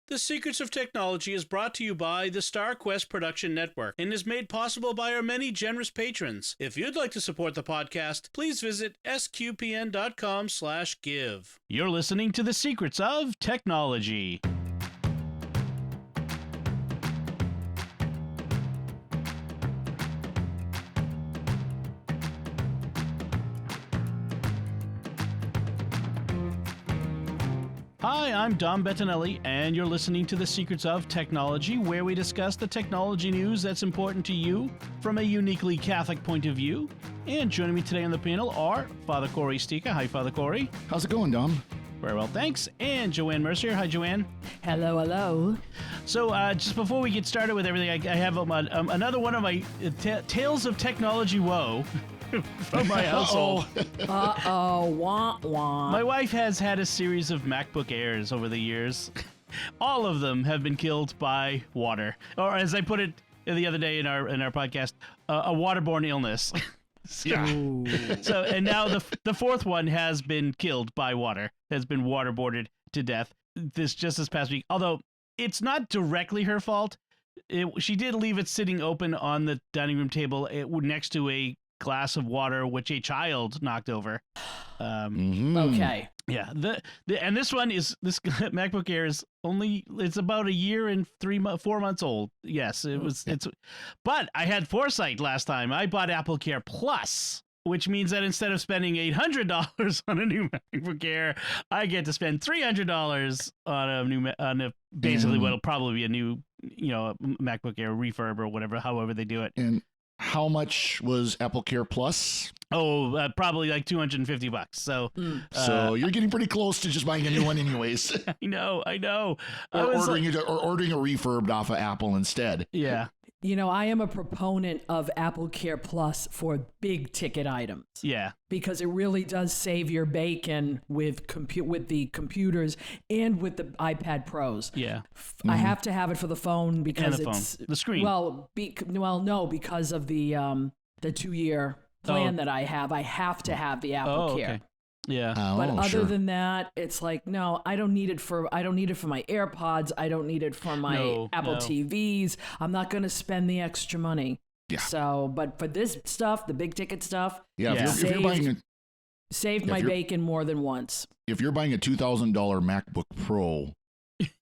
The Secrets of Technology is brought to you by the StarQuest Production Network and is made possible by our many generous patrons. If you'd like to support the podcast, please visit sqpn.com/give. You're listening to The Secrets of Technology. Hi, I'm Dom Bettinelli, and you're listening to The Secrets of Technology, where we discuss the technology news that's important to you from a uniquely Catholic point of view. And joining me today on the panel are Father Cory Sticha. Hi, Father Cory. How's it going, Dom? Very well, thanks. And Joanne Mercier. Hi, Joanne. Hello, hello. So just before we get started with everything, I have another one of my Tales of Technology woe. From my household. Wah, wah. My wife has had a series of MacBook Airs over the years. All of them have been killed by water, or as I put it the other day in our podcast, a waterborne illness. So and now the fourth one has been killed by water, has been waterboarded to death this past week. Although it's not directly her fault. She did leave it sitting open on the dining room table next to a glass of water which a child knocked over. Okay. Yeah. And this MacBook Air is it's about a year and 4 months old. Yes, but I had foresight last time. I bought AppleCare Plus, which means that instead of spending $800 on a new MacBook Air, I get to spend $300 on basically what'll probably be a new, MacBook Air refurb or whatever, however they do it. And how much was AppleCare Plus? Oh, probably like $250. So you're getting pretty close to just buying a new one anyways. I know. Or ordering a refurbed off of Apple instead. Yeah. I am a proponent of AppleCare Plus for big ticket items. Yeah. Because it really does save your bacon with the computers and with the iPad Pros. Yeah. I have to have it for the phone because it's the screen. No, because of the 2-year plan that I have. I have to have the AppleCare. Okay. Yeah. But other than that, it's like, no, I don't need it for my AirPods. I don't need it for my Apple TVs. I'm not going to spend the extra money. Yeah. So, but for this stuff, the big ticket stuff, if you're buying saved my bacon more than once. If you're buying a $2,000 MacBook Pro,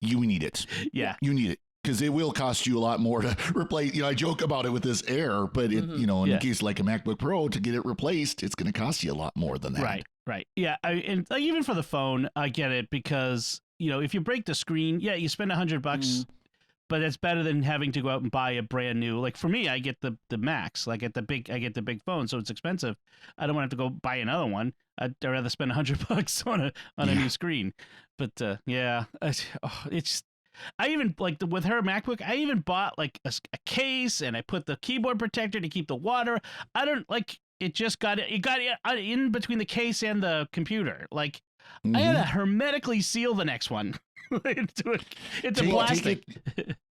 you need it. Yeah. You need it. Because it will cost you a lot more to replace. I joke about it with this Air, but in the case like a MacBook Pro, to get it replaced, it's going to cost you a lot more than that. Right. Yeah. And even for the phone, I get it because if you break the screen, you spend $100, but it's better than having to go out and buy a brand new. Like for me, I get the Max. I get the big phone, so it's expensive. I don't want to have to go buy another one. I'd rather spend $100 on a new screen. But it's. I even with her MacBook, I even bought like a case and I put the keyboard protector to keep the water. I don't like it. Just got it got in between the case and the computer. Like I had to hermetically seal the next one into plastic.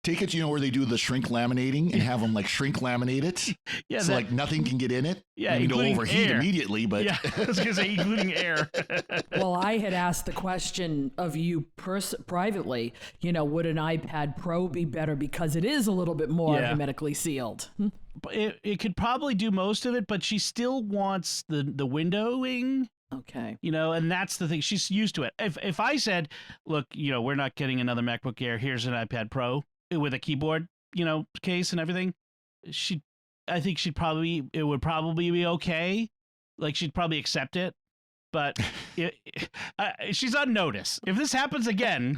Take it, where they do the shrink laminating and have them like shrink laminate it. Yeah, so like nothing can get in it. Yeah, it'll overheat immediately. But yeah, I was gonna say including air. Well, I had asked the question of you privately. Would an iPad Pro be better because it is a little bit more hermetically sealed? It could probably do most of it, but she still wants the windowing. Okay. And that's the thing. She's used to it. If I said, look, we're not getting another MacBook Air. Here's an iPad Pro with a keyboard, case and everything. I think it would probably be okay. Like she'd probably accept it, but she's on notice. If this happens again,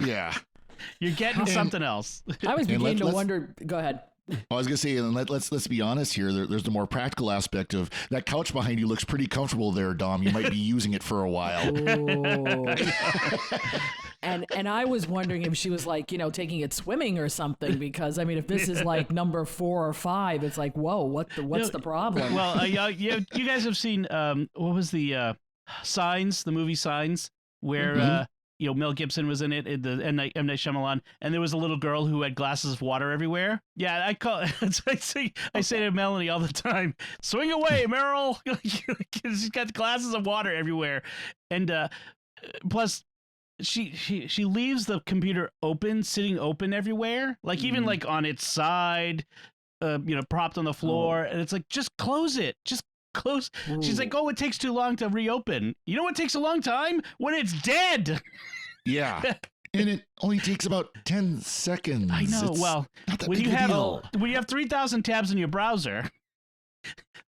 you're getting something else. I was beginning to wonder. Go ahead. I was gonna say, and let's be honest here. There's the more practical aspect of that couch behind you looks pretty comfortable there, Dom. You might be using it for a while. And I was wondering if she was like, taking it swimming or something, because I mean, if this is like number 4 or 5, it's like, whoa, what's the problem? Well, you guys have seen what was the Signs, the movie Signs, where Mel Gibson was in it, M. Night Shyamalan, and there was a little girl who had glasses of water everywhere. Yeah, I say to Melanie all the time, swing away, Meryl. She's got glasses of water everywhere. And plus, she leaves the computer open, sitting open everywhere, like even like on its side, propped on the floor, and it's like, just close it, just close. Ooh. She's like, oh, it takes too long to reopen. You know what takes a long time? When it's dead. Yeah. And it only takes about 10 seconds. I know. Well, when you have 3,000 tabs in your browser,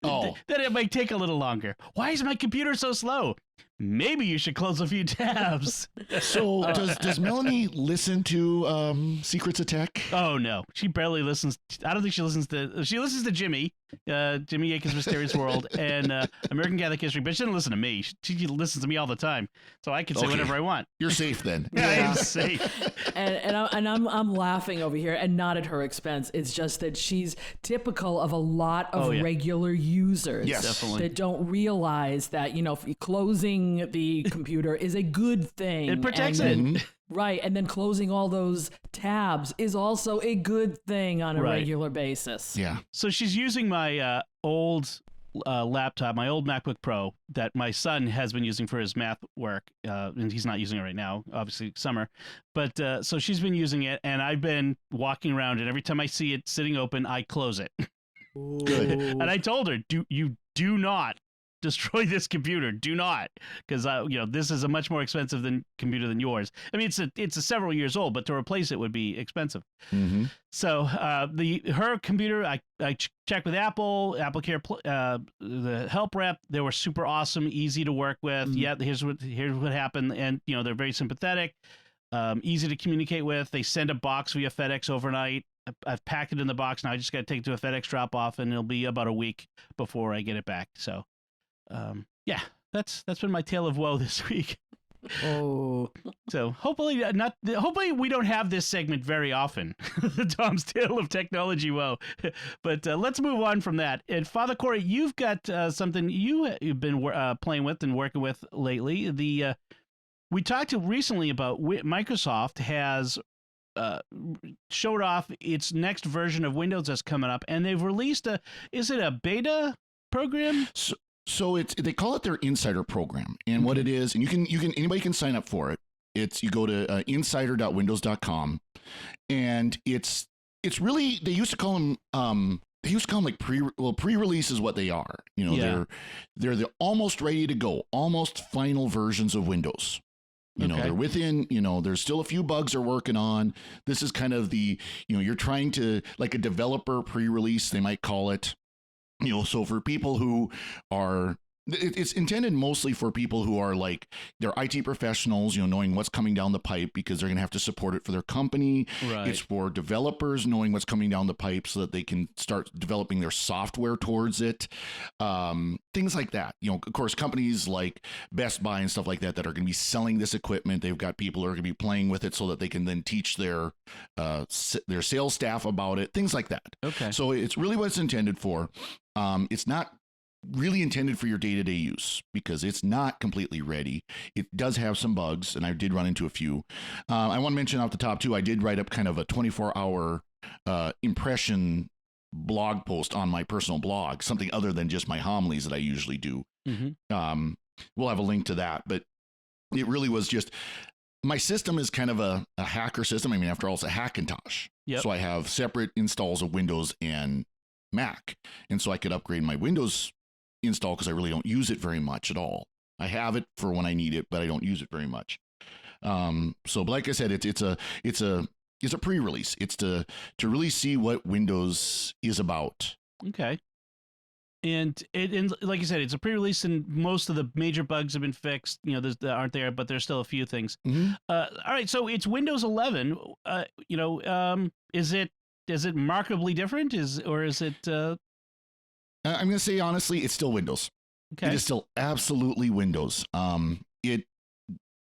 then it might take a little longer. Why is my computer so slow? Maybe you should close a few tabs. So does Melanie listen to Secrets of Tech? Oh no, she barely listens. I don't think she listens to Jimmy Akin's Mysterious World and American Catholic History, but she doesn't listen to me. She listens to me all the time, so I can say whatever I want. You're safe then. Yeah, I'm safe. And I'm laughing over here, and not at her expense. It's just that she's typical of a lot of regular users. Yes, definitely. That don't realize that closing the computer is a good thing. It protects it. Right, and then closing all those tabs is also a good thing on a regular basis. Yeah. So she's using my old laptop, my old MacBook Pro that my son has been using for his math work, and he's not using it right now, obviously summer. But so she's been using it, and I've been walking around, and every time I see it sitting open, I close it. Good. And I told her, do not destroy this computer. Do not, because this is a much more expensive computer than yours. I mean, it's a several years old, but to replace it would be expensive. Mm-hmm. So her computer, I checked with Apple Care, the help rep. They were super awesome, easy to work with. Mm-hmm. Yeah, here's what happened, and they're very sympathetic, easy to communicate with. They send a box via FedEx overnight. I've packed it in the box now. I just got to take it to a FedEx drop off, and it'll be about a week before I get it back. So. That's been my tale of woe this week. Oh, so hopefully we don't have this segment very often, the Tom's Tale of Technology Woe. But let's move on from that. And Father Cory, you've got something you've been playing with and working with lately. We talked recently about Microsoft has showed off its next version of Windows that's coming up, and they've released is it a beta program? So they call it their insider program, and what it is, and anybody can sign up for it. You go to insider.windows.com, and it's really, they used to call them like pre-release is what they are. They're the almost ready to go, almost final versions of Windows. They're within, there's still a few bugs they're working on. This is kind of the, you're trying to, like a developer pre-release, they might call it. So for people who are, it's intended mostly for people who are like, they're IT professionals, knowing what's coming down the pipe because they're going to have to support it for their company. Right. It's for developers knowing what's coming down the pipe so that they can start developing their software towards it. Things like that. Of course, companies like Best Buy and stuff like that are going to be selling this equipment. They've got people who are going to be playing with it so that they can then teach their sales staff about it. Things like that. Okay. So it's really what it's intended for. It's not really intended for your day-to-day use because it's not completely ready. It does have some bugs, and I did run into a few. I want to mention off the top, too, I did write up kind of a 24-hour impression blog post on my personal blog, something other than just my homilies that I usually do. Mm-hmm. We'll have a link to that, but it really was just, my system is kind of a hacker system. I mean, after all, it's a Hackintosh. Yep. So I have separate installs of Windows and Mac, and so I could upgrade my Windows install because I really don't use it very much at all. I have it for when I need it, but I don't use it very much. So like I said, it's a pre-release. It's to really see what Windows is about. Okay. And like you said, it's a pre-release, and most of the major bugs have been fixed. That aren't there, but there's still a few things. Mm-hmm. All right, so it's Windows 11. Is it markedly different? Is it? I'm going to say honestly, it's still Windows. Okay. It is still absolutely Windows. It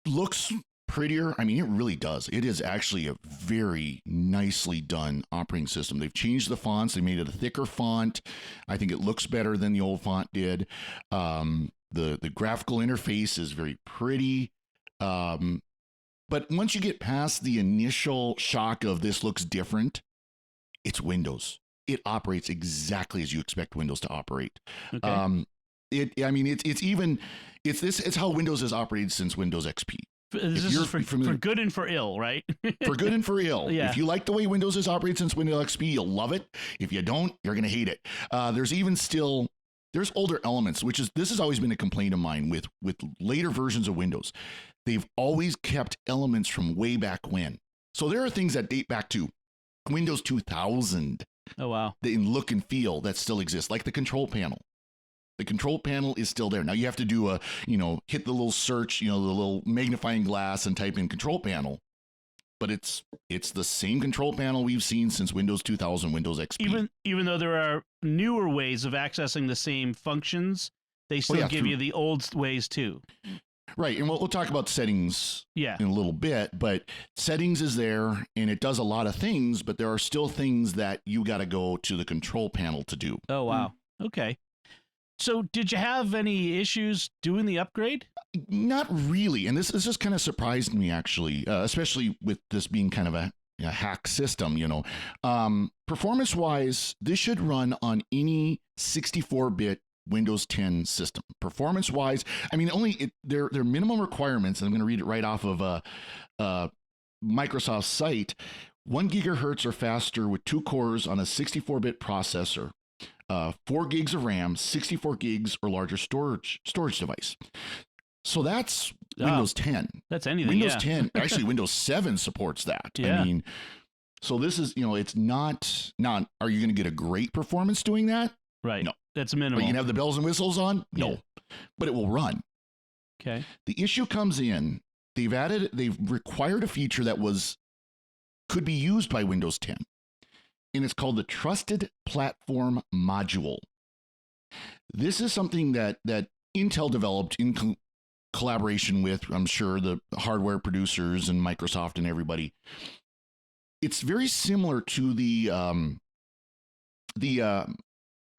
looks prettier. I mean, it really does. It is actually a very nicely done operating system. They've changed the fonts. They made it a thicker font. I think it looks better than the old font did. The graphical interface is very pretty. But once you get past the initial shock of this looks different, it's Windows. It operates exactly as you expect Windows to operate. Okay. It's how Windows has operated since Windows XP. This is for good and for ill, right? For good and for ill. Yeah. If you like the way Windows has operated since Windows XP, you'll love it. If you don't, you're going to hate it. There's older elements, this has always been a complaint of mine with later versions of Windows. They've always kept elements from way back when. So there are things that date back to Windows 2000. Oh, wow. In look and feel that still exists, like the control panel. The control panel is still there. Now you have to do hit the little search, the little magnifying glass and type in control panel. But it's the same control panel we've seen since Windows 2000, Windows XP. Even though there are newer ways of accessing the same functions, they still give you the old ways too. Right, and we'll talk about settings in a little bit, but settings is there, and it does a lot of things, but there are still things that you got to go to the control panel to do. Oh, wow. Okay. So did you have any issues doing the upgrade? Not really, and this just kind of surprised me, actually, especially with this being kind of a hack system, Performance-wise, this should run on any 64-bit Windows 10 system. Performance-wise, I mean, their minimum requirements, and I'm going to read it right off of Microsoft's site, 1 gigahertz or faster with 2 cores on a 64-bit processor, 4 gigs of RAM, 64 gigs or larger storage device. So that's Windows 10. That's anything. Windows 10, actually Windows 7 supports that. Yeah. I mean, so this is, it's not, are you going to get a great performance doing that? Right. No. That's minimal. But you can have the bells and whistles on? No. But it will run. Okay. The issue comes in, they've required a feature that could be used by Windows 10. And it's called the Trusted Platform Module. This is something that Intel developed in collaboration with, I'm sure, the hardware producers and Microsoft and everybody. It's very similar to the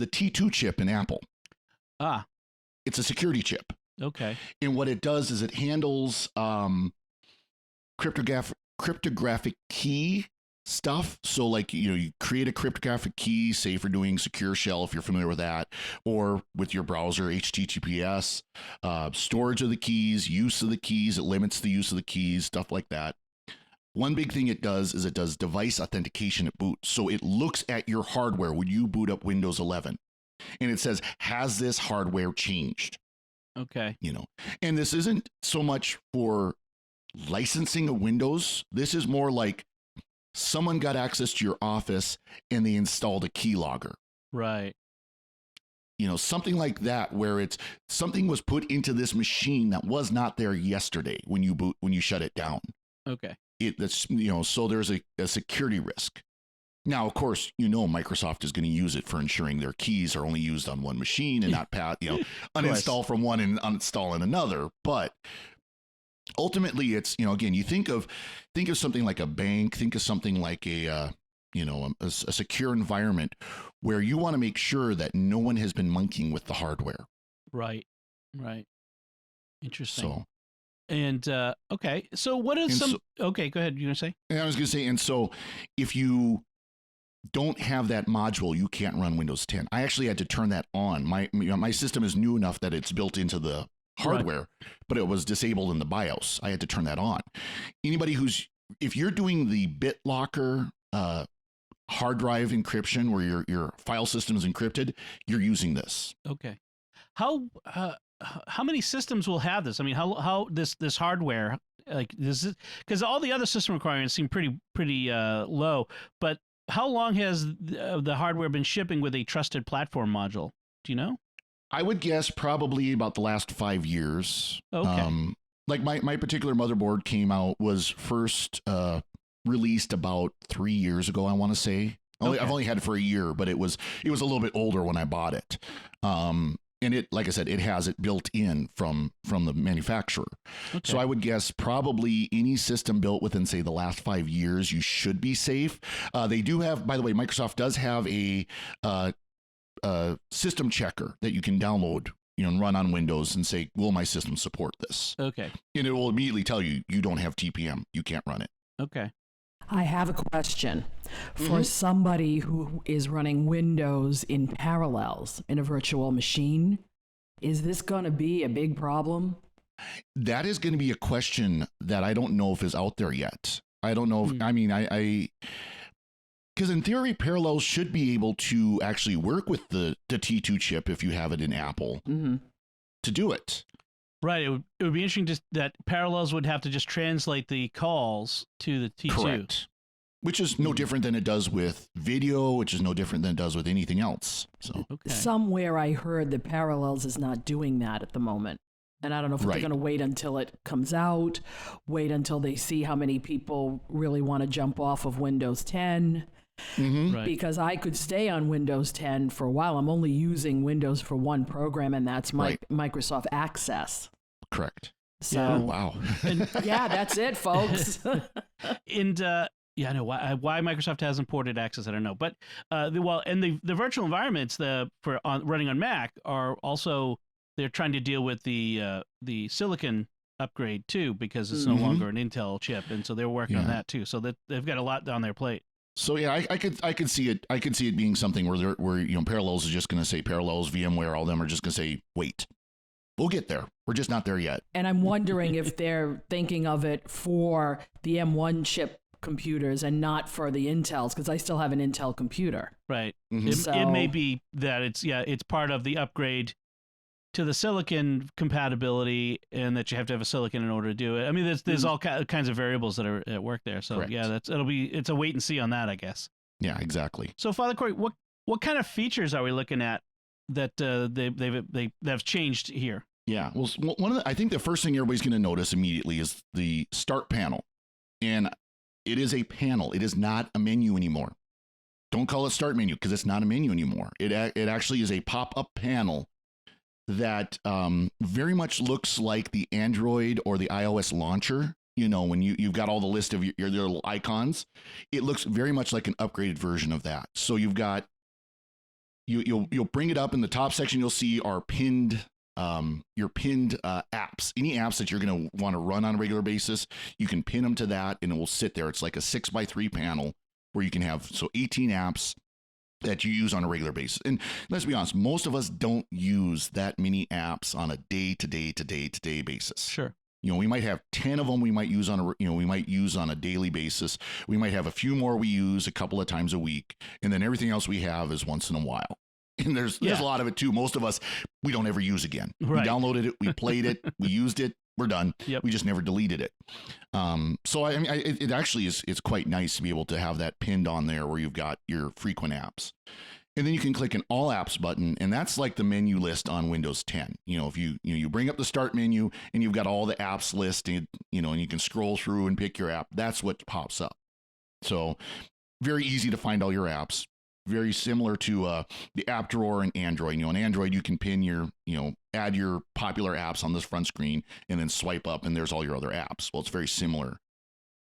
T2 chip in Apple. It's a security chip. Okay. And what it does is it handles cryptographic key stuff. So like, you create a cryptographic key, say for doing secure shell, if you're familiar with that, or with your browser, HTTPS, storage of the keys, use of the keys. It limits the use of the keys, stuff like that. One big thing it does is it does device authentication at boot. So it looks at your hardware when you boot up Windows 11 and it says, has this hardware changed? Okay. And this isn't so much for licensing of Windows. This is more like someone got access to your office and they installed a keylogger. Right. Something like that, where something was put into this machine that was not there yesterday when you shut it down. Okay. So there's a security risk. Now, of course, Microsoft is going to use it for ensuring their keys are only used on one machine and not uninstall from one and uninstall in another. But ultimately, it's, again, you think of something like a bank, think of something like a secure environment where you want to make sure that no one has been monkeying with the hardware. Right. Interesting. So. And, okay. So what is okay, go ahead. You're going to say? I was going to say, and so if you don't have that module, you can't run Windows 10. I actually had to turn that on. My system is new enough that it's built into the hardware, but it was disabled in the BIOS. I had to turn that on. Anybody if you're doing the BitLocker hard drive encryption where your file system is encrypted, you're using this. Okay. How many systems will have this? I mean, how this hardware, like this is, because all the other system requirements seem pretty low, but how long has the hardware been shipping with a trusted platform module? Do you know? I would guess probably about the last 5 years. Okay. Like my particular motherboard was first released about 3 years ago, I want to say. Okay. I've only had it for a year, but it was a little bit older when I bought it. And it, like I said, it has it built in from the manufacturer. Okay. So I would guess probably any system built within, say, the last 5 years, you should be safe. They do have, by the way, Microsoft does have a system checker that you can download, and run on Windows and say, will my system support this? Okay. And it will immediately tell you, you don't have TPM. You can't run it. Okay. I have a question for somebody who is running Windows in parallels in a virtual machine. Is this going to be a big problem? That is going to be a question that I don't know if is out there yet. I don't know. I mean, because in theory, Parallels should be able to actually work with the T2 chip if you have it in Apple to do it. Right. It would be interesting that Parallels would have to just translate the calls to the T2. Correct. Which is no different than it does with video, which is no different than it does with anything else. So somewhere I heard that Parallels is not doing that at the moment. And I don't know if they're going to wait until it comes out, wait until they see how many people really want to jump off of Windows 10. Right. Because I could stay on Windows 10 for a while. I'm only using Windows for one program, and that's Microsoft Access. Correct. So, wow. And, that's it, folks. And I know why Microsoft hasn't ported Access. I don't know, but the virtual environments running on Mac are also. They're trying to deal with the silicon upgrade too, because it's no longer an Intel chip, and so they're working on that too. So that they've got a lot on their plate. So yeah, I could see it. I could see it being something where Parallels is just going to say Parallels, VMware, all of them are just going to say wait. We'll get there. We're just not there yet. And I'm wondering if they're thinking of it for the M1 chip computers and not for the Intels, because I still have an Intel computer. Right. It may be that it's part of the upgrade to the silicon compatibility, and that you have to have a silicon in order to do it. I mean, there's all kinds of variables that are at work there. So Correct. Yeah, it's a wait and see on that, I guess. Yeah, exactly. So Father Cory, what kind of features are we looking at that they've changed here? Yeah, well, I think the first thing everybody's going to notice immediately is the start panel, and it is a panel. It is not a menu anymore. Don't call it start menu, because it's not a menu anymore. It actually is a pop-up panel that very much looks like the Android or the iOS launcher. When you've got all the list of your little icons, it looks very much like an upgraded version of that. So you've got you'll bring it up in the top section. You'll see our pinned apps. Any apps that you're going to want to run on a regular basis, you can pin them to that, and it will sit there. It's like a 6x3 panel where you can have 18 apps that you use on a regular basis. And let's be honest, most of us don't use that many apps on a day-to-day basis. Sure. We might have 10 of them we might use on a daily basis. We might have a few more we use a couple of times a week, and then everything else we have is once in a while. And there's a lot of it too. Most of us, we don't ever use again. Right. We downloaded it, we played it, we used it, we're done. Yep. We just never deleted it. So I mean, it actually it's quite nice to be able to have that pinned on there where you've got your frequent apps. And then you can click an all apps button, and that's like the menu list on Windows 10. If you bring up the start menu and you've got all the apps listed, and you can scroll through and pick your app. That's what pops up. So very easy to find all your apps. Very similar to the app drawer in Android. On Android, you can pin add your popular apps on this front screen and then swipe up, and there's all your other apps. Well, it's very similar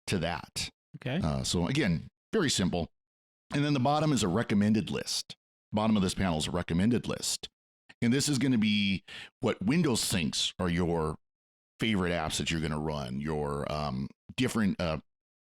to that. Okay. So again, very simple. And then the bottom is a recommended list. Bottom of this panel is a recommended list. And this is going to be what Windows thinks are your favorite apps that you're going to run, your different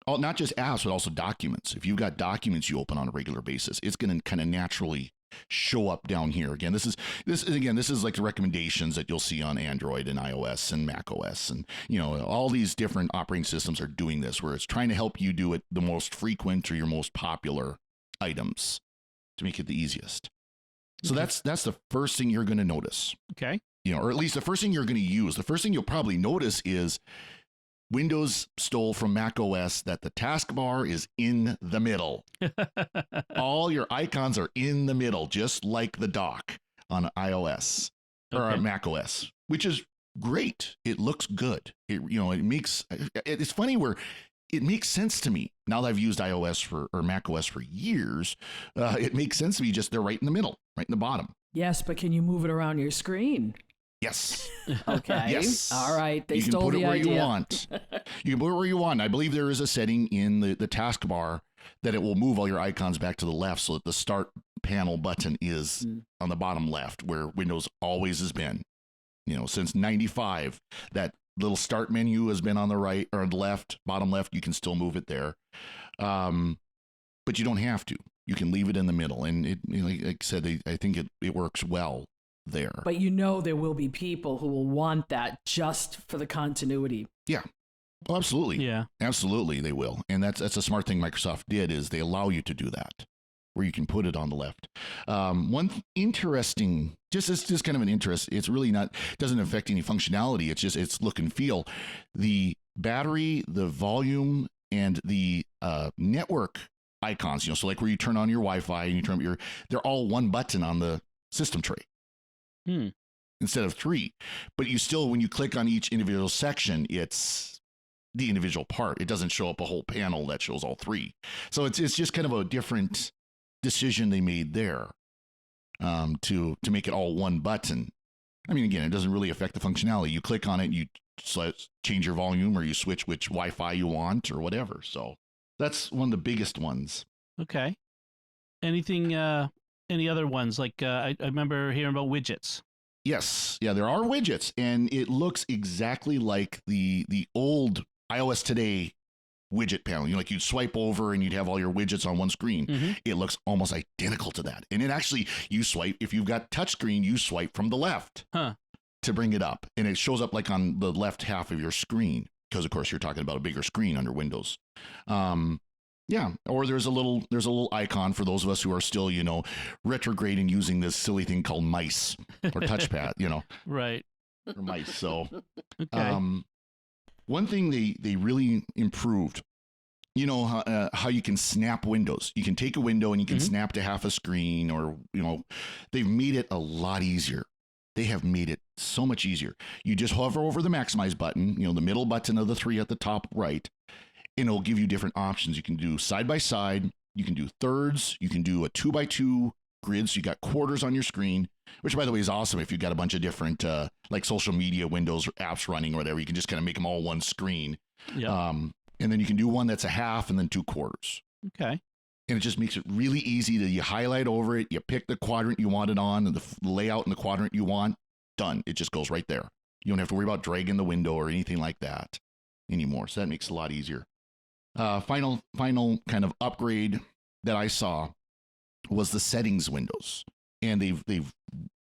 not just apps, but also documents. If you've got documents you open on a regular basis, it's going to kind of naturally show up down here. Again, this is like the recommendations that you'll see on Android and iOS and Mac OS. And, all these different operating systems are doing this, where it's trying to help you do it the most frequent or your most popular items to make it the easiest. So that's the first thing you're going to notice. Okay. Or at least the first thing you're going to use. The first thing you'll probably notice is Windows stole from Mac OS that the taskbar is in the middle. All your icons are in the middle, just like the dock on iOS or Mac OS, which is great. It looks good. It's funny where it makes sense to me now that I've used iOS or Mac OS for years. It makes sense to me. Just they're right in the middle, right in the bottom. Yes, but can you move it around your screen? Yes. Okay. Yes. All right. They you can stole put it the where idea. you want. You can put it where you want. I believe there is a setting in the taskbar that it will move all your icons back to the left, so that the start panel button is on the bottom left, where Windows always has been. Since 95, that little start menu has been on the right or the left, bottom left. You can still move it there, but you don't have to. You can leave it in the middle, and like I said, I think it works well there. But there will be people who will want that just for the continuity. Yeah. Oh, absolutely. Yeah. Absolutely, they will. And that's a smart thing Microsoft did, is they allow you to do that, where you can put it on the left. One interesting, just kind of an interest, it's really not, doesn't affect any functionality. It's look and feel. The battery, the volume, and the network icons, so like where you turn on your Wi-Fi and you turn on they're all one button on the system tray. Instead of 3. But you still, when you click on each individual section, it's the individual part. It doesn't show up a whole panel that shows all 3. So it's just kind of a different decision they made there, to make it all one button. I mean, again, it doesn't really affect the functionality. You click on it, you change your volume, or you switch which Wi-Fi you want, or whatever. So that's one of the biggest ones. Okay. Anything? Any other ones? Like I remember hearing about widgets. Yes, yeah, there are widgets, and it looks exactly like the old iOS Today widget panel. Like you'd swipe over and you'd have all your widgets on one screen. Mm-hmm. It looks almost identical to that. And it actually, you swipe, if you've got touchscreen, you swipe from the left to bring it up. And it shows up like on the left half of your screen, because of course you're talking about a bigger screen under Windows. Yeah, or there's a little icon for those of us who are still, retrograde and using this silly thing called mice or touchpad, Right. or mice. So, okay. One thing they really improved, how you can snap windows. You can take a window and you can snap to half a screen, or, they've made it a lot easier. They have made it so much easier. You just hover over the maximize button, the middle button of the 3 at the top right, and it'll give you different options. You can do side by side, you can do thirds, you can do a 2x2 grid, so you got quarters on your screen, which by the way is awesome if you've got a bunch of different like social media windows or apps running or whatever. You can just kind of make them all one screen. Yeah. And then you can do one that's a half and then 2 quarters. Okay. And it just makes it really easy to, you highlight over it, you pick the quadrant you want it on, and the layout in the quadrant you want, done. It just goes right there. You don't have to worry about dragging the window or anything like that anymore. So that makes it a lot easier. Final kind of upgrade that I saw was the settings windows. And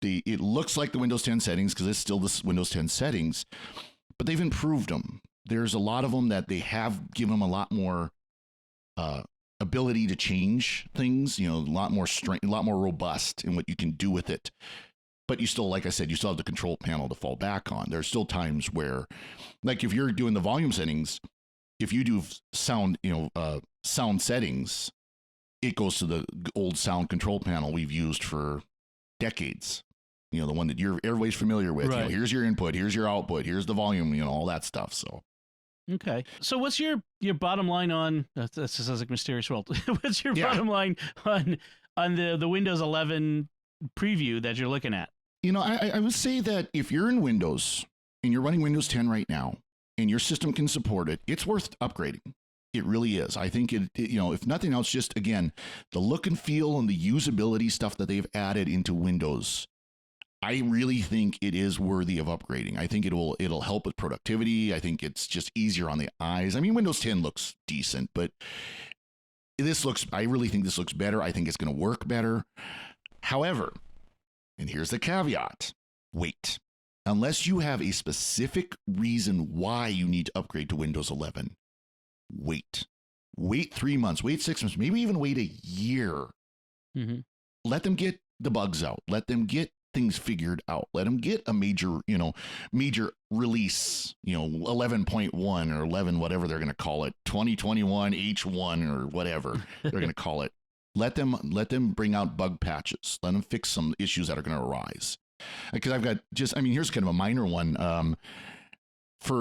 it looks like the Windows 10 settings, because it's still the Windows 10 settings, but they've improved them. There's a lot of them that they have given them a lot more ability to change things, a lot more strength, a lot more robust in what you can do with it. But you still, like I said, you still have the control panel to fall back on. There's still times where, like if you're doing the volume settings, if you do sound, sound settings, it goes to the old sound control panel we've used for decades. The one that everybody's familiar with. Right. Here's your input, here's your output, here's the volume, all that stuff. So. Okay. So what's your bottom line on, that sounds like Mysterious World. What's your bottom line on the Windows 11 preview that you're looking at? I would say that if you're in Windows and you're running Windows 10 right now and your system can support it, it's worth upgrading. It really is. I think it if nothing else, just again, the look and feel and the usability stuff that they've added into Windows, I really think it is worthy of upgrading. I think it'll help with productivity. I think it's just easier on the eyes. I mean, Windows 10 looks decent, but I really think this looks better. I think it's going to work better. However, and here's the caveat, wait. Unless you have a specific reason why you need to upgrade to Windows 11, wait 3 months, wait 6 months, maybe even wait a year. Mm-hmm. Let them get the bugs out. Let them get things figured out. Let them get a major release, 11.1 or 11, whatever they're going to call it, 2021 H1 or whatever they're going to call it. Let them bring out bug patches. Let them fix some issues that are going to arise. Because I've got here's kind of a minor one. And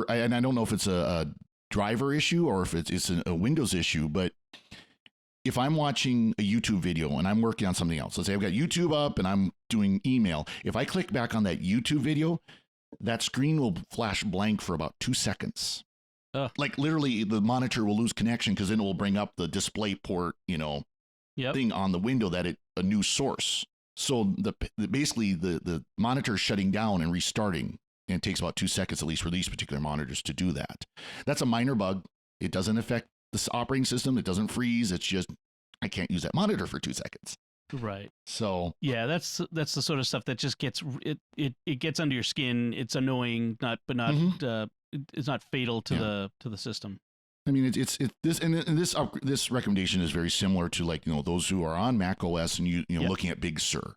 I don't know if it's a driver issue or if it's a Windows issue, but if I'm watching a YouTube video and I'm working on something else, let's say I've got YouTube up and I'm doing email. If I click back on that YouTube video, that screen will flash blank for about 2 seconds. Like literally the monitor will lose connection, because then it will bring up the display port, thing on the window that a new source. So basically the monitor is shutting down and restarting, and it takes about 2 seconds at least for these particular monitors to do that. That's a minor bug. It doesn't affect the operating system. It doesn't freeze. It's just I can't use that monitor for 2 seconds. Right. So yeah, that's the sort of stuff that just gets it gets under your skin. It's annoying, it's not fatal to the system. I mean, it's this and this recommendation is very similar to, like, those who are on Mac OS and you know looking at Big Sur.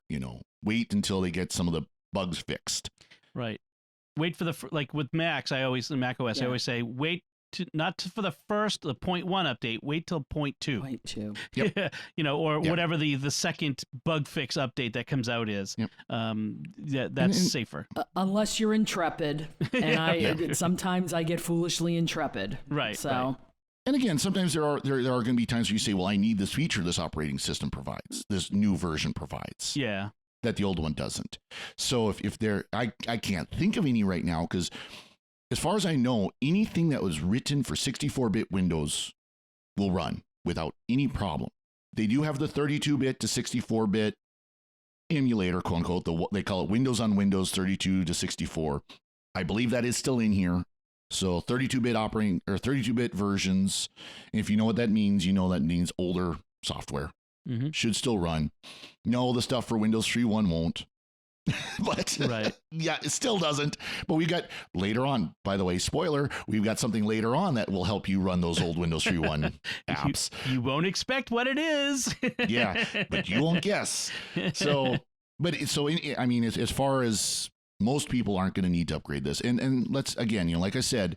Wait until they get some of the bugs fixed. Right. Wait for like with Mac OS, I always say wait for the 0.1 update. Wait till 0.2. 0.2. Yep. Or whatever the second bug fix update that comes out is. Yep. That's safer. Unless you're intrepid, and sometimes I get foolishly intrepid. Right. So. Right. And again, sometimes there are going to be times where you say, well, I need this feature this operating system provides, this new version provides. Yeah. That the old one doesn't. So if there, I can't think of any right now, because as far as I know, anything that was written for 64-bit Windows will run without any problem. They do have the 32-bit to 64-bit emulator, quote unquote. They call it Windows on Windows 32 to 64. I believe that is still in here. So 32-bit operating or 32-bit versions. If you know what that means, that means older software. Mm-hmm. Should still run. No, the stuff for Windows 3.1 won't. But right. Yeah, it still doesn't. But we got later on, by the way, spoiler, we've got something later on that will help you run those old Windows 3.1 apps. You won't expect what it is. Yeah, but you won't guess. So I mean, as far as most people aren't going to need to upgrade this. And let's, again, like I said,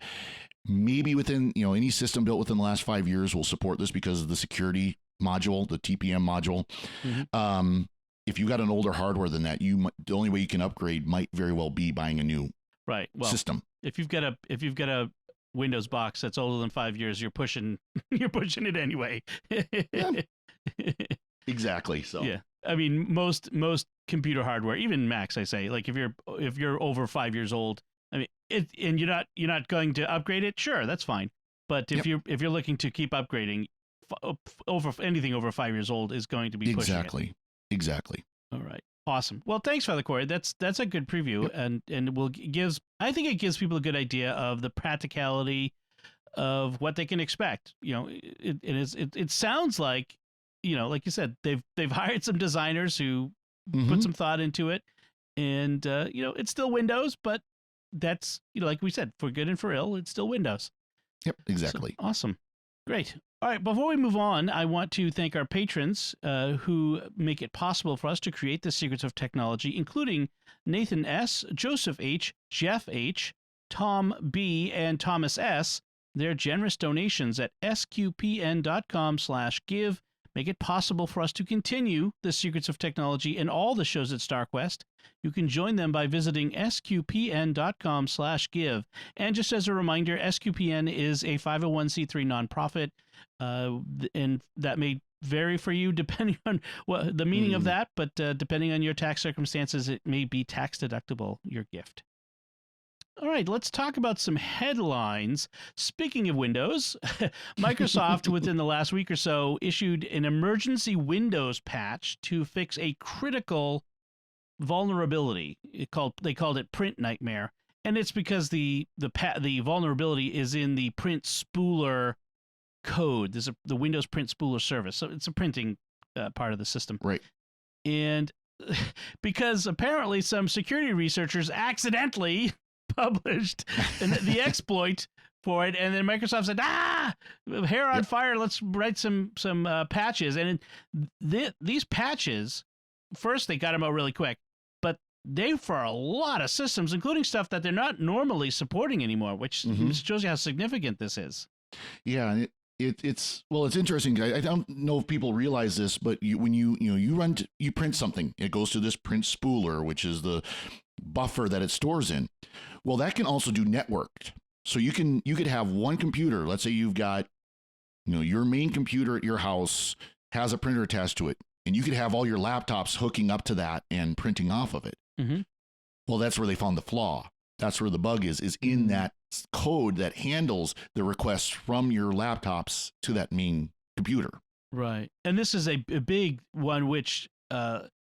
maybe within, any system built within the last 5 years will support this because of the security module, the TPM module. Mm-hmm. If you got an older hardware than that, the only way you can upgrade might very well be buying a new system. If you've got a Windows box that's older than 5 years, you're pushing it anyway. Yeah. Exactly. So yeah, I mean most computer hardware, even Macs, I say, like if you're over 5 years old, I mean and you're not going to upgrade it, sure, that's fine. But if you're looking to keep upgrading, over anything over 5 years old is going to be pushing it. Exactly. All right. Awesome. Well, thanks, Father Cory. That's a good preview, and I think it gives people a good idea of the practicality of what they can expect. It sounds like, like you said, they've hired some designers who put some thought into it, and it's still Windows, but that's like we said, for good and for ill, it's still Windows. Yep, exactly. So, awesome. Great. All right, before we move on, I want to thank our patrons who make it possible for us to create the Secrets of Technology, including Nathan S., Joseph H., Jeff H., Tom B., and Thomas S. Their generous donations at sqpn.com/give make it possible for us to continue the Secrets of Technology and all the shows at StarQuest. You can join them by visiting sqpn.com/give. And just as a reminder, SQPN is a 501c3 nonprofit, and that may vary for you depending on the meaning of that, but depending on your tax circumstances, it may be tax deductible, your gift. All right, let's talk about some headlines. Speaking of Windows, Microsoft, within the last week or so, issued an emergency Windows patch to fix a critical vulnerability. They called it Print Nightmare, and it's because the vulnerability is in the print spooler code. There's the Windows Print Spooler service, so it's a printing part of the system, right? And because apparently some security researchers accidentally published the exploit for it, and then Microsoft said, hair on fire, let's write some patches. And these patches, first they got them out really quick, but they for a lot of systems, including stuff that they're not normally supporting anymore, which shows you how significant this is. Yeah, and it's interesting. I don't know if people realize this, but when you print something, it goes to this print spooler, which is the buffer that it stores in. Well, that can also do networked. So you could have one computer. Let's say you've got, your main computer at your house has a printer attached to it, and you could have all your laptops hooking up to that and printing off of it. Mm-hmm. Well, that's where they found the flaw. That's where the bug is in that code that handles the requests from your laptops to that main computer. Right. And this is a big one which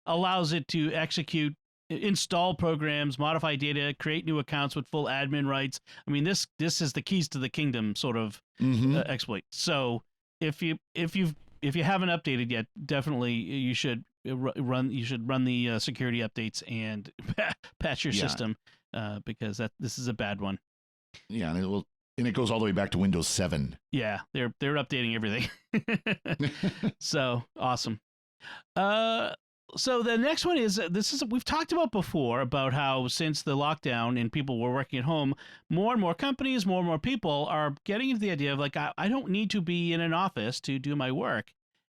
allows it to execute, install programs, modify data, create new accounts with full admin rights. I mean, this is the keys to the kingdom sort of exploit. So if you haven't updated yet, definitely you should You should run the security updates and patch your Yeah. system because this is a bad one. Yeah, and it goes all the way back to Windows 7. Yeah, they're updating everything. So awesome. So the next one is we've talked about before about how since the lockdown and people were working at home, more and more companies, more and more people are getting into the idea of like I don't need to be in an office to do my work,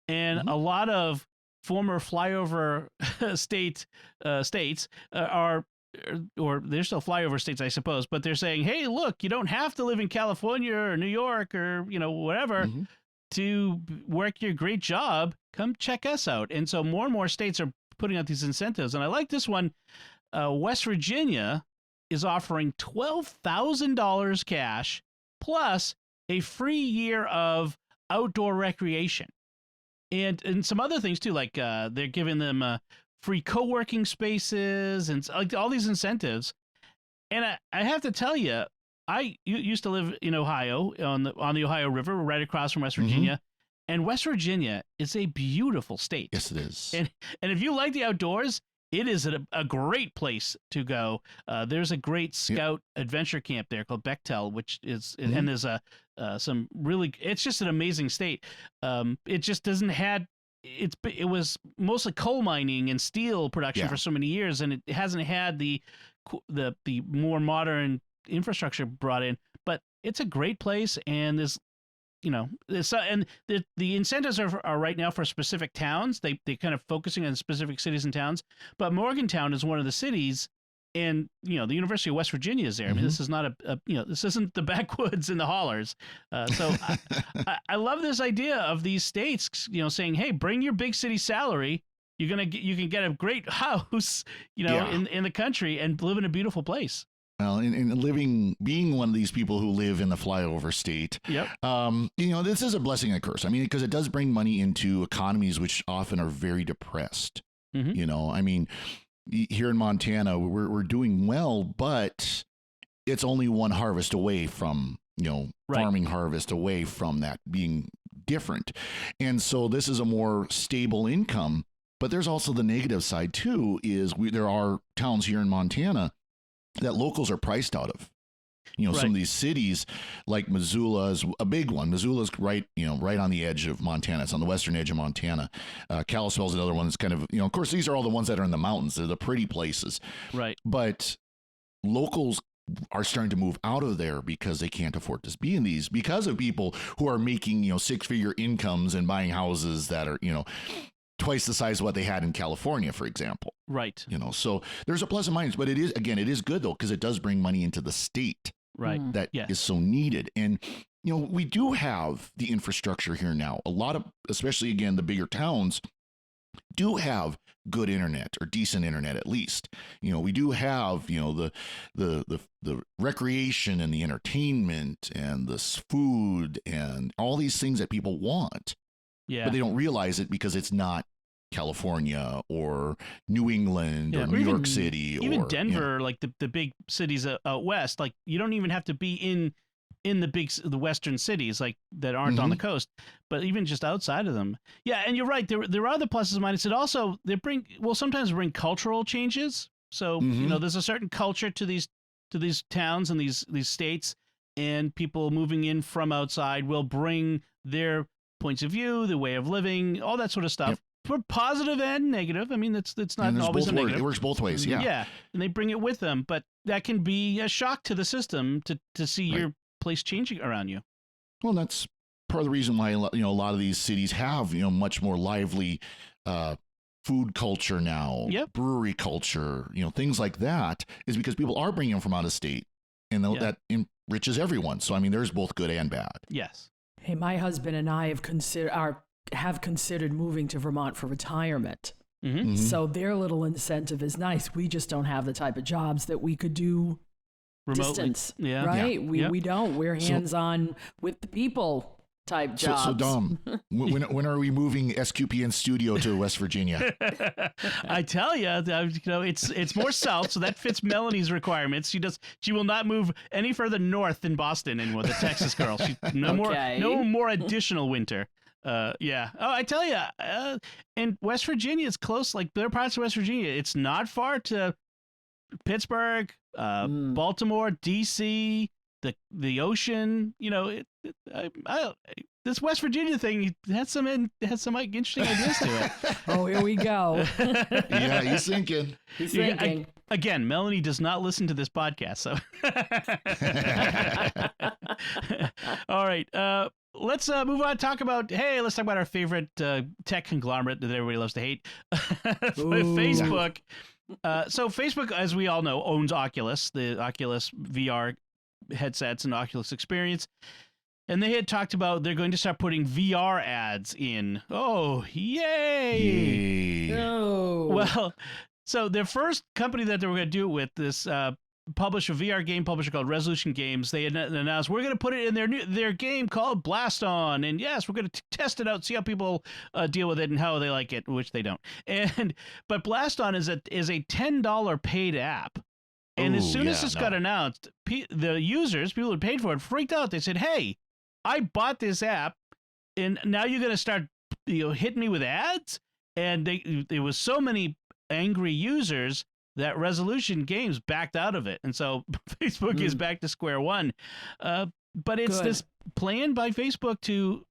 and a lot of former flyover states are. Or they're still flyover states, I suppose, but they're saying, hey, look, you don't have to live in California or New York or, whatever to work your great job. Come check us out. And so more and more states are putting out these incentives. And I like this one. West Virginia is offering $12,000 cash plus a free year of outdoor recreation. And some other things, too, like they're giving them free co-working spaces and like all these incentives. And I have to tell you, I used to live in Ohio on the Ohio River, right across from West Virginia. And West Virginia is a beautiful state. Yes, it is. And if you like the outdoors, it is a great place to go. There's a great scout adventure camp there called Bechtel, which is, and there's some really, it's just an amazing state. It just doesn't had, it was mostly coal mining and steel production for so many years, and it hasn't had the more modern infrastructure brought in. But it's a great place, and there's and the incentives are right now for specific towns. They kind of focusing on specific cities and towns. But Morgantown is one of the cities, and the University of West Virginia is there. I mean, this is not this isn't the backwoods and the hollers. So I love this idea of these states, saying, hey, bring your big city salary. You can get a great house, in the country and live in a beautiful place. Well, being one of these people who live in the flyover state, this is a blessing and a curse. I mean, because it does bring money into economies which often are very depressed. I mean, here in Montana, we're doing well, but it's only one harvest away from, farming harvest away from that being different. And so this is a more stable income. But there's also the negative side, too, is there are towns here in Montana that locals are priced out of. Some of these cities like Missoula is a big one. Missoula's right on the edge of Montana. It's on the western edge of Montana. Kalispell's another one that's kind of, of course, these are all the ones that are in the mountains. They're the pretty places. Right. But locals are starting to move out of there because they can't afford to be in these, because of people who are making, six-figure incomes and buying houses that are, twice the size of what they had in California, for example. Right. So there's a plus and minus, but it is good though, because it does bring money into the state. Right. That is so needed. And, we do have the infrastructure here now. A lot of, especially again, the bigger towns do have good internet or decent internet, at least. We do have, the recreation and the entertainment and the food and all these things that people want. Yeah. But they don't realize it because it's not California or New England or New York City or even Denver, like the big cities out west. Like you don't even have to be in the western cities like that aren't on the coast, but even just outside of them. Yeah, and you're right. There are the pluses and minuses. It also sometimes bring cultural changes. So there's a certain culture to these towns and these states, and people moving in from outside will bring their points of view, the way of living, all that sort of stuff, for positive and negative. I mean, it's not always a negative. It works both ways. Yeah. Yeah. And they bring it with them, but that can be a shock to the system to see your place changing around you. Well, that's part of the reason why, a lot of these cities have, much more lively, food culture now, brewery culture, things like that, is because people are bringing them from out of state, and that enriches everyone. So, I mean, there's both good and bad. Yes. Hey, my husband and I have considered moving to Vermont for retirement. So their little incentive is nice. We just don't have the type of jobs that we could do remotely. Distance, right? Yeah. We don't. We're hands-on with the people type jobs. So Dom, when are we moving SQPN Studio to West Virginia? I tell you, it's more south, so that fits Melanie's requirements. She will not move any further north than Boston anymore. The Texas girl. No more additional winter. Yeah. Oh, I tell you, in West Virginia, it's close. Like there are parts of West Virginia, it's not far to Pittsburgh, Baltimore, D.C., the ocean. You know, this West Virginia thing has some like, interesting ideas to it. Oh, here we go. Yeah, he's thinking. He's thinking. Again, Melanie does not listen to this podcast, so. All right. Let's move on. Let's talk about our favorite tech conglomerate that everybody loves to hate, Facebook. So Facebook, as we all know, owns Oculus, the Oculus VR headsets and Oculus experience. And they had talked about they're going to start putting VR ads in. Oh, yay! No. Well, so their first company that they were going to do it with, this VR game publisher called Resolution Games, they had announced we're going to put it in their game called Blast On, and yes, we're going to test it out, see how people deal with it and how they like it, which they don't. But Blast On is a $10 paid app. And as soon as this got announced, the users, people who paid for it, freaked out. They said, "Hey, I bought this app, and now you're going to start, hitting me with ads?" And there was so many angry users that Resolution Games backed out of it, and so Facebook is back to square one. But it's this plan by Facebook to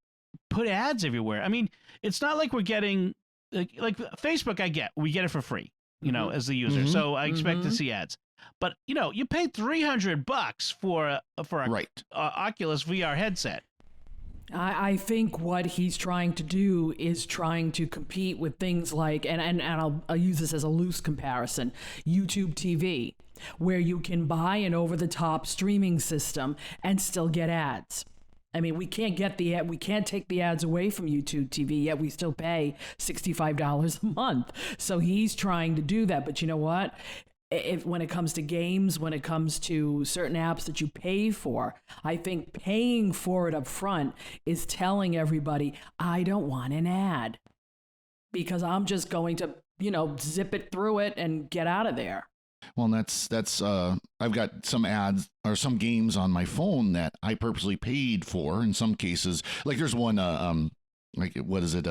put ads everywhere. I mean, it's not like we're getting like Facebook. We get it for free, as the user. So I expect to see ads. But you pay $300 for a Oculus VR headset. I think what he's trying to do is trying to compete with things like, and I'll use this as a loose comparison, YouTube TV, where you can buy an over-the-top streaming system and still get ads. I mean, we can't take the ads away from YouTube TV, yet we still pay $65 a month. So he's trying to do that. But you know what? When it comes to games, when it comes to certain apps that you pay for, I think paying for it up front is telling everybody, I don't want an ad because I'm just going to, zip it through it and get out of there. Well, that's I've got some ads or some games on my phone that I purposely paid for in some cases. Like there's one, like what is it?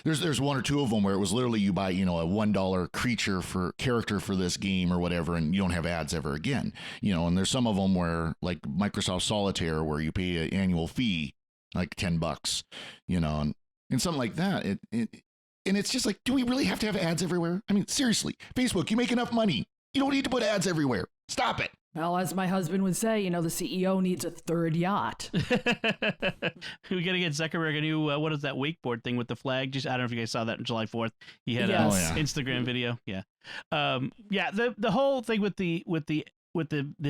There's one or two of them where it was literally you buy, a $1 character for this game or whatever, and you don't have ads ever again. And there's some of them where like Microsoft Solitaire where you pay an annual fee, like $10, and something like that. And it's just like, do we really have to have ads everywhere? I mean, seriously, Facebook, you make enough money. You don't need to put ads everywhere. Stop it. Well, as my husband would say, the CEO needs a third yacht. We got to get Zuckerberg a new, what is that wakeboard thing with the flag? I don't know if you guys saw that on July 4th. He had an Instagram video. Yeah. The whole thing with the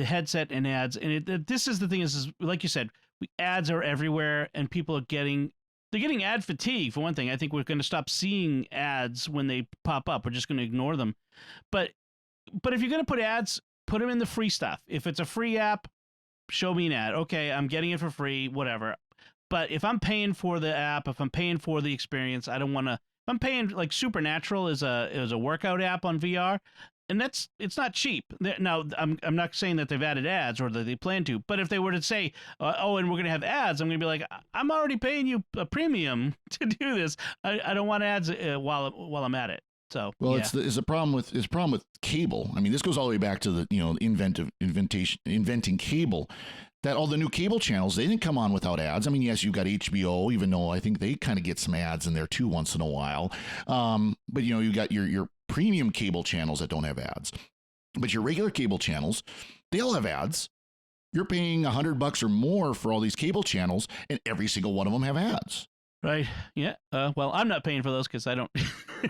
headset and ads. And this is the thing is like you said, ads are everywhere and people are getting ad fatigue for one thing. I think we're going to stop seeing ads when they pop up. We're just going to ignore them. But if you're going to put ads, put them in the free stuff. If it's a free app, show me an ad. Okay, I'm getting it for free, whatever. But if I'm paying for the app, if I'm paying for the experience, I don't want to. If I'm paying, like Supernatural is a workout app on VR, and it's not cheap. Now, I'm not saying that they've added ads or that they plan to, but if they were to say, and we're going to have ads, I'm going to be like, I'm already paying you a premium to do this. I don't want ads while I'm at it. So it's a problem with cable. I mean, this goes all the way back to the inventing cable. That all the new cable channels, they didn't come on without ads. I mean, yes, you've got HBO, even though I think they kind of get some ads in there too once in a while. But you got your premium cable channels that don't have ads. But your regular cable channels, they all have ads. You're paying $100 or more for all these cable channels, and every single one of them have ads. Right. Yeah. Well, I'm not paying for those because I don't.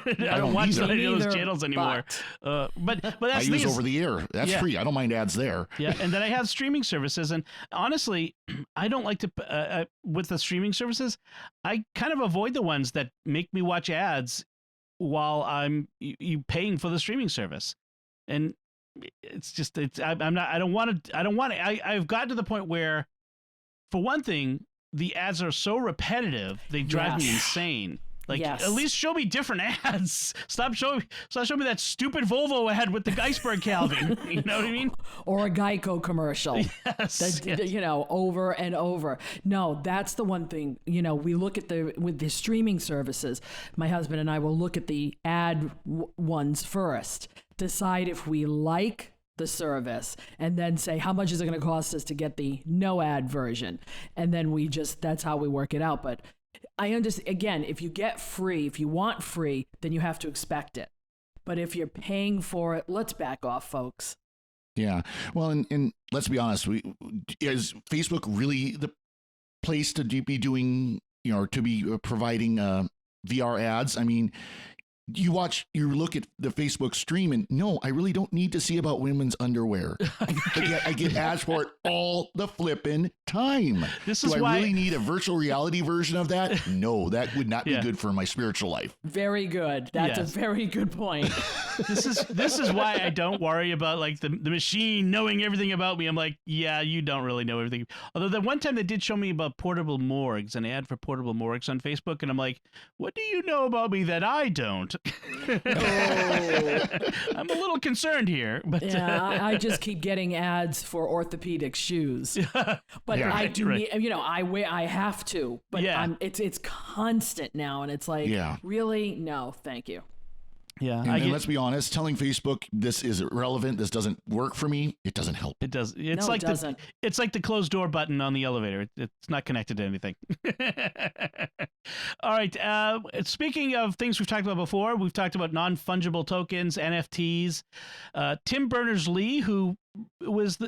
I don't watch any of those channels anymore. But that's I use over the air. That's free. I don't mind ads there. Yeah. And then I have streaming services, and honestly, I don't like to with the streaming services. I kind of avoid the ones that make me watch ads while I'm paying for the streaming service, and it's just I'm not. I don't want to. I've gotten to the point where, for one thing, the ads are so repetitive, they drive me insane. Like, Yes. at least show me different ads. Stop showing me that stupid Volvo ad with the iceberg Calvin. You know what I mean? Or a Geico commercial. Yes. Over and over. No, that's the one thing. We look at with the streaming services. My husband and I will look at the ad ones first, decide if we like the service, and then say how much is it going to cost us to get the no ad version, and then that's how we work it out. But I understand, again, if you want free, then you have to expect it. But if you're paying for it, let's back off, folks. Yeah. Well, and let's be honest, is Facebook really the place to be doing, to be providing VR ads? I mean, you look at the Facebook stream, and no, I really don't need to see about women's underwear. I get ads for it all the flipping time. Do I really need a virtual reality version of that? No, that would not be good for my spiritual life. Very good. That's a very good point. This is why I don't worry about like the machine knowing everything about me. I'm like, yeah, you don't really know everything. Although the one time they did show me about portable morgues, an ad for portable morgues on Facebook, and I'm like, what do you know about me that I don't? I'm a little concerned here, but I just keep getting ads for orthopedic shoes. But I do need, I have to, but it's constant now, and it's like, really? No, thank you. Yeah, and let's be honest, telling Facebook this is irrelevant, this doesn't work for me, it doesn't help. It does. It's like the closed door button on the elevator. It's not connected to anything. All right. Speaking of things we've talked about before, we've talked about non-fungible tokens, NFTs. Tim Berners-Lee, who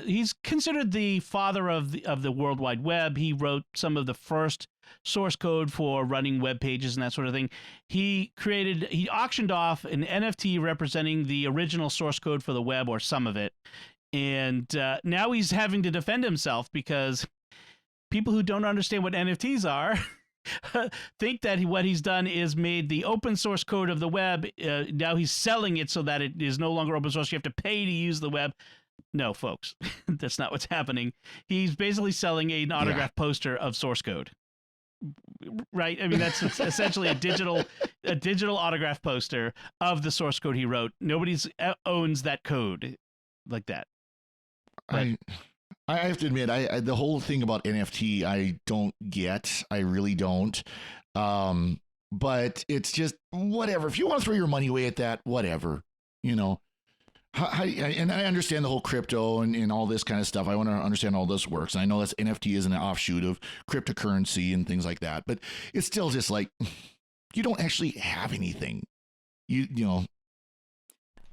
he's considered the father of the World Wide Web. He wrote some of the first source code for running web pages and that sort of thing. He auctioned off an NFT representing the original source code for the web, or some of it. And now he's having to defend himself because people who don't understand what NFTs are think that what he's done is made the open source code of the web. Now he's selling it so that it is no longer open source. You have to pay to use the web. No, folks, that's not what's happening. He's basically selling an autographed poster of source code. Right? I mean, that's essentially a digital autograph poster of the source code he wrote. Nobody owns that code like that. But I have to admit, the whole thing about NFT, I don't get. I really don't. But it's just whatever. If you want to throw your money away at that, whatever. And I understand the whole crypto and all this kind of stuff. I want to understand how this works. And I know that's NFT is an offshoot of cryptocurrency and things like that. But it's still just like, you don't actually have anything. You know.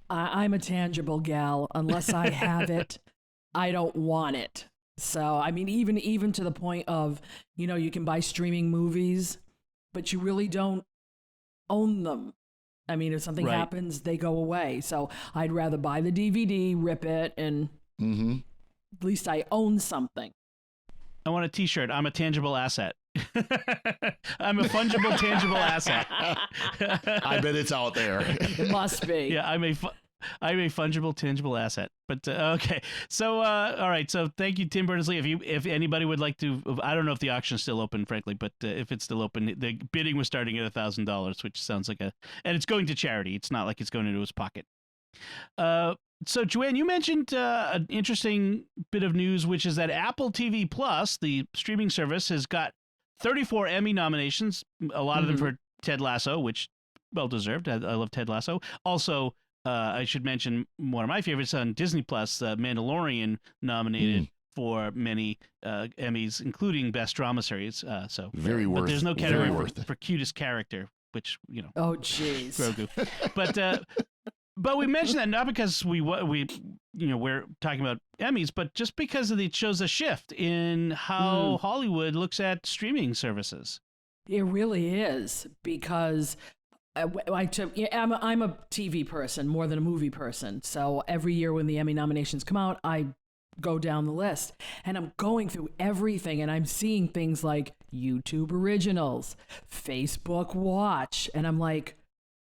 I'm a tangible gal. Unless I have it, I don't want it. So, I mean, even to the point of, you can buy streaming movies, but you really don't own them. I mean, if something happens, they go away. So I'd rather buy the DVD, rip it, and at least I own something. I want a T-shirt. I'm a tangible asset. I'm a fungible, tangible asset. I bet it's out there. It must be. Yeah, I'm a fungible, tangible asset. But okay, so all right. So thank you, Tim Berners-Lee. If anybody would like to, I don't know if the auction is still open, frankly, but if it's still open, the bidding was starting at $1,000, which sounds like and it's going to charity. It's not like it's going into his pocket. So Joanne, you mentioned an interesting bit of news, which is that Apple TV Plus, the streaming service, has got 34 Emmy nominations. A lot of them for Ted Lasso, which well deserved. I love Ted Lasso. Also, I should mention one of my favorites on Disney Plus, Mandalorian, nominated for many Emmys, including Best Drama Series. So very worth. But there's no category for cutest character, which Oh, jeez. Grogu. But we mentioned that not because we're talking about Emmys, but just because it shows a shift in how Hollywood looks at streaming services. It really is, because I'm a TV person more than a movie person. So every year when the Emmy nominations come out, I go down the list, and I'm going through everything, and I'm seeing things like YouTube Originals, Facebook Watch, and I'm like,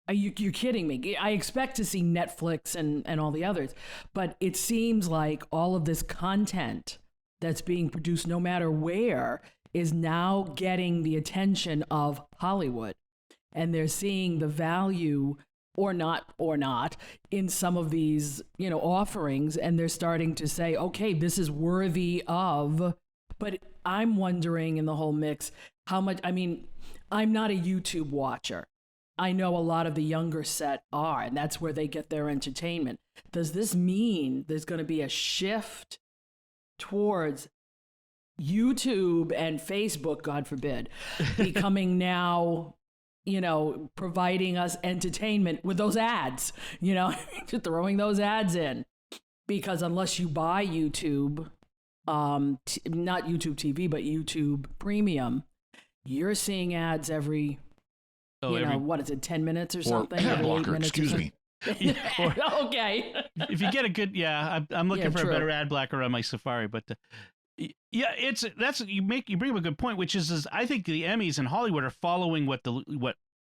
you're kidding me. I expect to see Netflix and all the others, but it seems like all of this content that's being produced, no matter where, is now getting the attention of Hollywood. and they're seeing the value or not in some of these, offerings, and they're starting to say, okay, this is worthy of. But I'm wondering in the whole mix how much, I'm not a YouTube watcher. I know a lot of the younger set are, and that's where they get their entertainment. Does this mean there's going to be a shift towards YouTube and Facebook, God forbid, becoming now, providing us entertainment with those ads, just throwing those ads in? Because unless you buy YouTube, not YouTube TV, but YouTube Premium, you're seeing ads every, what is it, 10 minutes or something? Ad blocker, excuse me. Okay. If you get a good, I'm looking for a better ad blocker on my Safari, but you bring up a good point, which is I think the Emmys in Hollywood are following what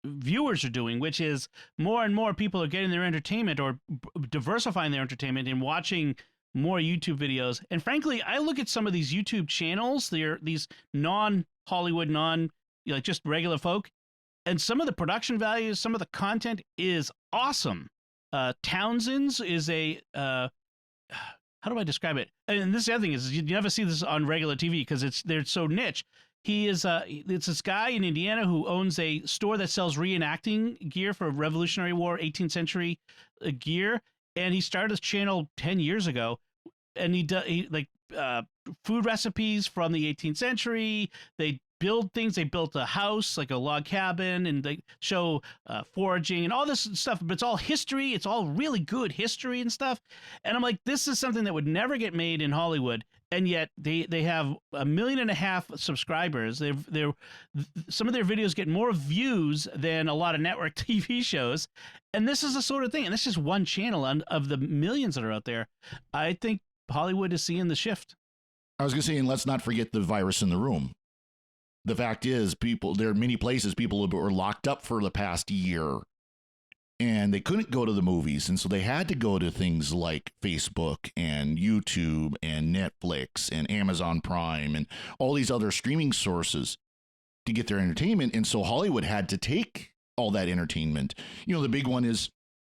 viewers are doing, which is more and more people are getting their entertainment or diversifying their entertainment and watching more YouTube videos. And frankly, I look at some of these YouTube channels, they're these non-Hollywood, just regular folk, and some of the production values, some of the content is awesome. Townsend's is a how do I describe it? And this is the other thing is you never see this on regular TV because they're so niche. He is it's this guy in Indiana who owns a store that sells reenacting gear for Revolutionary War, 18th century gear, and he started this channel 10 years ago, and he food recipes from the 18th century. They build things. They built a house, like a log cabin, and they show foraging and all this stuff. But it's all history. It's all really good history and stuff. And I'm like, this is something that would never get made in Hollywood. And yet they have 1.5 million subscribers. Some of their videos get more views than a lot of network TV shows. And this is the sort of thing. And this is one channel of the millions that are out there. I think Hollywood is seeing the shift. I was going to say, and let's not forget the virus in the room. The fact is, there are many places people were locked up for the past year and they couldn't go to the movies. And so they had to go to things like Facebook and YouTube and Netflix and Amazon Prime and all these other streaming sources to get their entertainment. And so Hollywood had to take all that entertainment. The big one is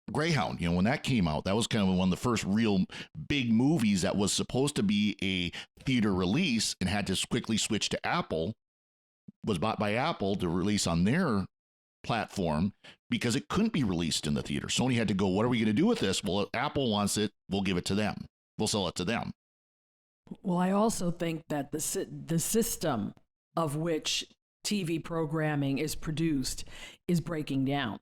Greyhound. When that came out, that was kind of one of the first real big movies that was supposed to be a theater release and had to quickly switch to Apple. Was bought by Apple to release on their platform because it couldn't be released in the theater. Sony had to go, what are we going to do with this? Well, if Apple wants it, we'll give it to them. We'll sell it to them. Well, I also think that the system of which TV programming is produced is breaking down.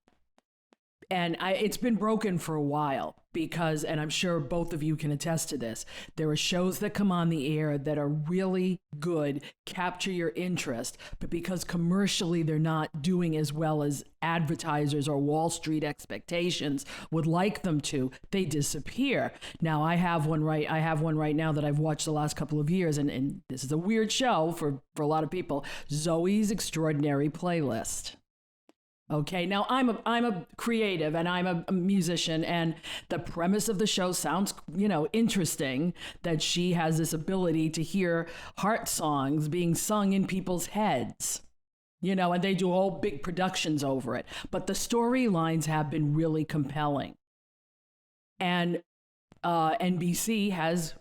And it's been broken for a while because, and I'm sure both of you can attest to this, there are shows that come on the air that are really good, capture your interest, but because commercially they're not doing as well as advertisers or Wall Street expectations would like them to, they disappear. Now, I have one right now that I've watched the last couple of years, and this is a weird show for a lot of people, Zoe's Extraordinary Playlist. Okay, now I'm a creative and I'm a musician, and the premise of the show sounds, interesting, that she has this ability to hear heart songs being sung in people's heads, and they do whole big productions over it. But the storylines have been really compelling. And NBC has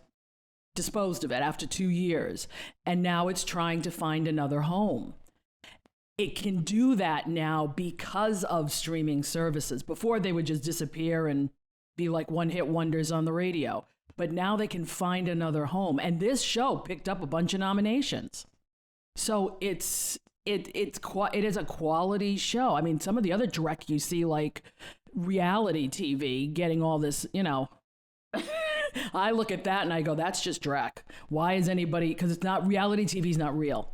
disposed of it after 2 years, and now it's trying to find another home. It can do that now because of streaming services. Before, they would just disappear and be like one-hit wonders on the radio. But now they can find another home. And this show picked up a bunch of nominations. So it is a quality show. I mean, some of the other direct you see, like reality TV, getting all this, I look at that and I go, that's just direct. Why is anybody, because it's not, reality TV is not real.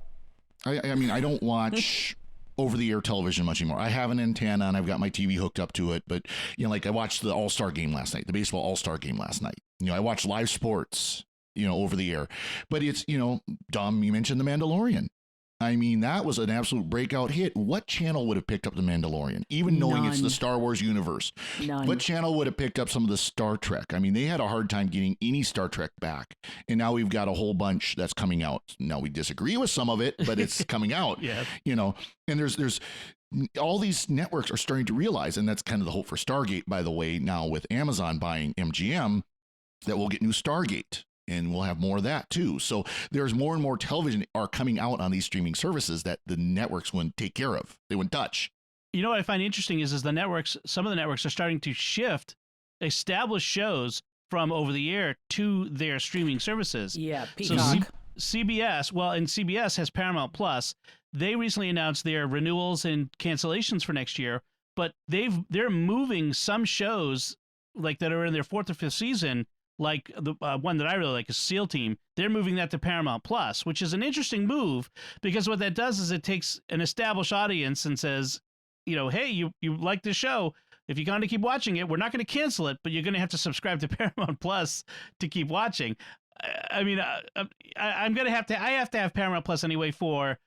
I mean, I don't watch over-the-air television much anymore. I have an antenna and I've got my TV hooked up to it. But, I watched the All-Star game last night, the baseball All-Star game last night. I watched live sports, over the air. But it's, Dom, you mentioned The Mandalorian. I mean, that was an absolute breakout hit. What channel would have picked up The Mandalorian, even knowing it's the Star Wars universe? None. What channel would have picked up some of the Star Trek? I mean, they had a hard time getting any Star Trek back. And now we've got a whole bunch that's coming out. Now, we disagree with some of it, but it's coming out. Yeah. And there's all these networks are starting to realize, and that's kind of the hope for Stargate, by the way, now with Amazon buying MGM, that we'll get new Stargate. And we'll have more of that too. So there's more and more television are coming out on these streaming services that the networks wouldn't take care of. They wouldn't touch. You know what I find interesting is the networks, some of the networks are starting to shift established shows from over the air to their streaming services. Yeah, So Peacock. CBS, well, and CBS has Paramount Plus. They recently announced their renewals and cancellations for next year, but they're moving some shows like that are in their 4th or 5th season. Like the one that I really like is SEAL Team. They're moving that to Paramount Plus, which is an interesting move because what that does is it takes an established audience and says, you know, hey, you like this show. If you're going to keep watching it, we're not going to cancel it, but you're going to have to subscribe to Paramount Plus to keep watching. I mean, I'm going to have to. I have to have Paramount Plus anyway for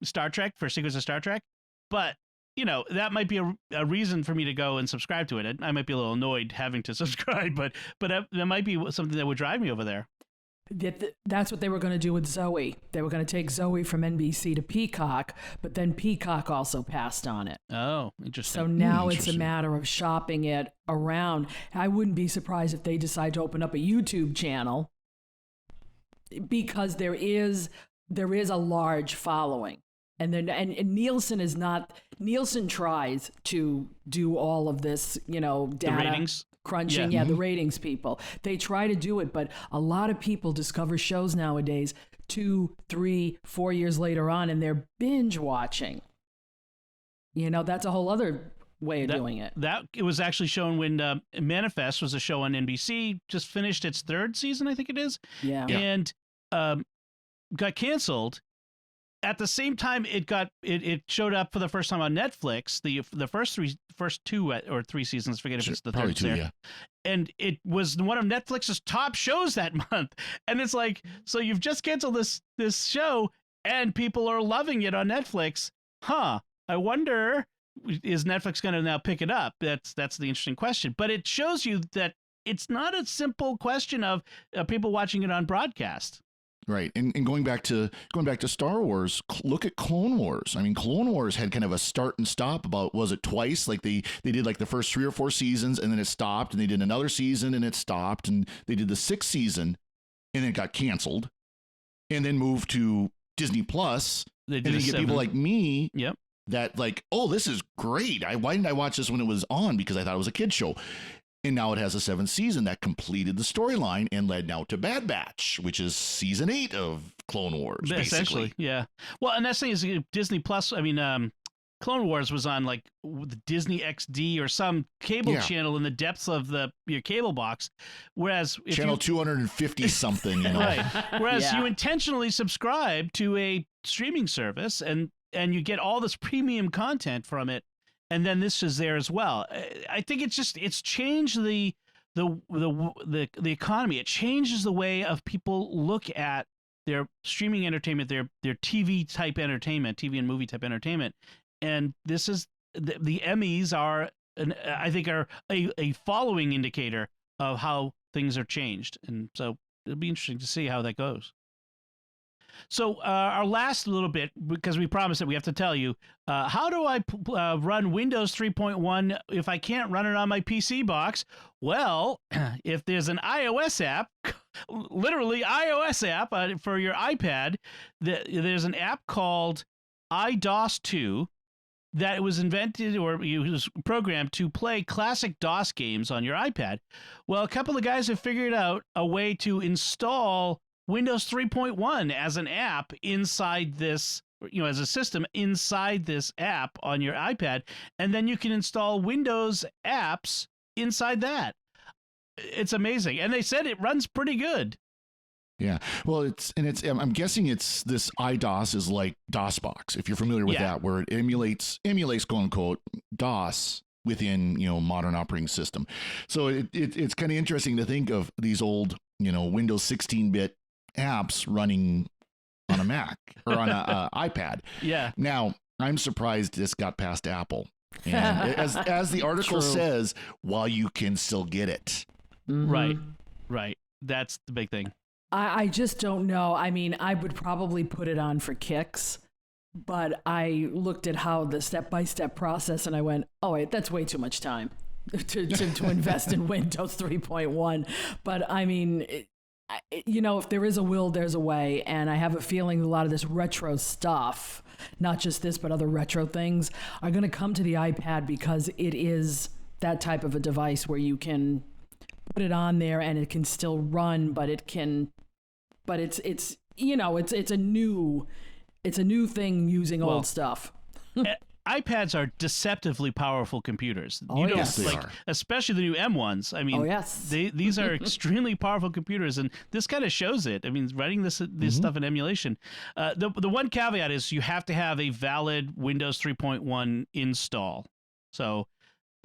Star Trek, for Secrets of Star Trek, but. You know, that might be a reason for me to go and subscribe to it. I might be a little annoyed having to subscribe, but that might be something that would drive me over there. That's what they were going to do with Zoe. They were going to take Zoe from NBC to Peacock, but then Peacock also passed on it. Oh, interesting. So now it's a matter of shopping it around. I wouldn't be surprised if they decide to open up a YouTube channel because there is a large following. And then Nielsen tries to do all of this, you know, data the ratings crunching. Yeah, the ratings people. They try to do it, but a lot of people discover shows nowadays 2, 3, 4 years later on, and they're binge watching. You know, that's a whole other way of doing it. That it was actually shown when Manifest was a show on NBC, just finished its 3rd season, I think it is. Yeah. And got canceled. At the same time, it showed up for the first time on Netflix. The first 2 or 3 seasons. Forget if it's the third. Probably 2, yeah. And it was one of Netflix's top shows that month. And it's like, so you've just canceled this show, and people are loving it on Netflix. Huh? I wonder, is Netflix going to now pick it up? That's the interesting question. But it shows you that it's not a simple question of people watching it on broadcast. Right. And going back to Star Wars, look at Clone Wars. I mean, Clone Wars had kind of a start and stop about, was it twice? Like they did like the first 3 or 4 seasons and then it stopped, and they did another season and it stopped, and they did the 6th season and then it got canceled and then moved to Disney Plus. And then you get people like me that like, oh, this is great. Why didn't I watch this when it was on? Because I thought it was a kid's show. And now it has a 7th season that completed the storyline and led now to Bad Batch, which is season 8 of Clone Wars, Essentially, yeah. Well, and that's the thing is Disney Plus. I mean, Clone Wars was on like the Disney XD or some cable channel in the depths of your cable box, whereas channel 250 something, you know. Right. Whereas you intentionally subscribe to a streaming service and you get all this premium content from it. And then this is there as well. I think it's changed the economy. It changes the way of people look at their streaming entertainment, their TV type entertainment, TV and movie type entertainment. And this is the Emmys are a following indicator of how things are changed. And so it'll be interesting to see how that goes. So our last little bit, because we promised that we have to tell you, how do I run Windows 3.1 if I can't run it on my PC box? Well, if there's an iOS app, literally iOS app for your iPad, there's an app called iDOS2 that was invented or was programmed to play classic DOS games on your iPad. Well, a couple of guys have figured out a way to install Windows 3.1 as an app inside this, as a system inside this app on your iPad, and then you can install Windows apps inside that. It's amazing, and they said it runs pretty good. Yeah, well, I'm guessing it's this iDOS is like DOSBox, if you're familiar with that, where it emulates quote unquote DOS within modern operating system. So it's kind of interesting to think of these old Windows 16-bit apps running on a Mac or on an iPad. Yeah. Now, I'm surprised this got past Apple. And as the article says, while you can still get it. Mm-hmm. Right. That's the big thing. I just don't know. I mean, I would probably put it on for kicks But I looked at how the step-by-step process, and I went, oh, wait, that's way too much time to invest in Windows 3.1. But I mean, if there is a will, there's a way. And I have a feeling a lot of this retro stuff, not just this, but other retro things, are going to come to the iPad because it is that type of a device where you can put it on there and it can still run, but it's a new thing using old stuff. iPads are deceptively powerful computers. Oh, yes. They are. Especially the new M1s. I mean, these are extremely powerful computers, and this kind of shows it. I mean, writing this stuff in emulation. The one caveat is you have to have a valid Windows 3.1 install. So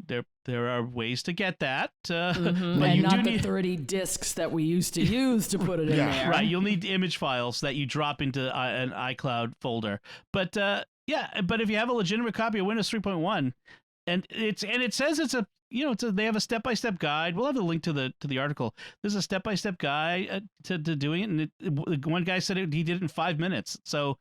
there are ways to get that. And not the 30 discs that we used to use to put it in there. Right, you'll need image files that you drop into an iCloud folder. But but if you have a legitimate copy of Windows 3.1, and it says they have a step-by-step guide. We'll have a link to the article. There's a step-by-step guide to doing it, and one guy said he did it in 5 minutes. So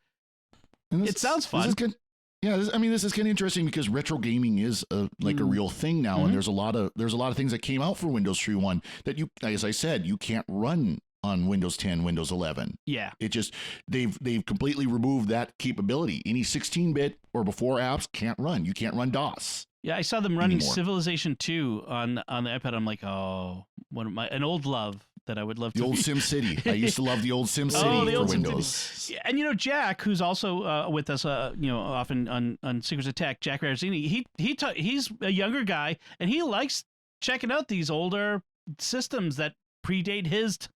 it sounds fun. This is good. Yeah, this is kind of interesting because retro gaming is a real thing now, and there's a lot of things that came out for Windows 3.1 that you, as I said, you can't run on Windows 10, Windows 11. Yeah, it just they've completely removed that capability. Any 16-bit or before apps can't run. You can't run DOS. Yeah, I saw them running anymore. Civilization 2 on the iPad. I'm like, oh, an old love that I would love to. The old SimCity. I used to love the old SimCity for Windows. Yeah, and Jack, who's also with us, often on Secrets of Tech, Jack Rarzini, he's a younger guy, and he likes checking out these older systems that predate his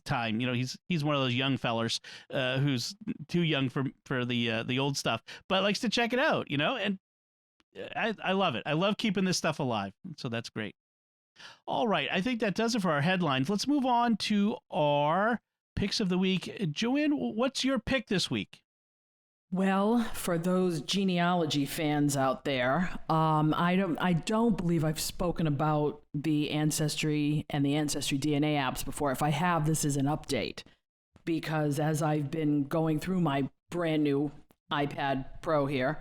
time. He's one of those young fellers who's too young for the old stuff, but likes to check it out. And I love it. I love keeping this stuff alive. So that's great. All right. I think that does it for our headlines. Let's move on to our picks of the week. Joanne, what's your pick this week? Well, for those genealogy fans out there, I don't believe I've spoken about the Ancestry and the Ancestry DNA apps before. If I have, this is an update, because as I've been going through my brand new iPad Pro here,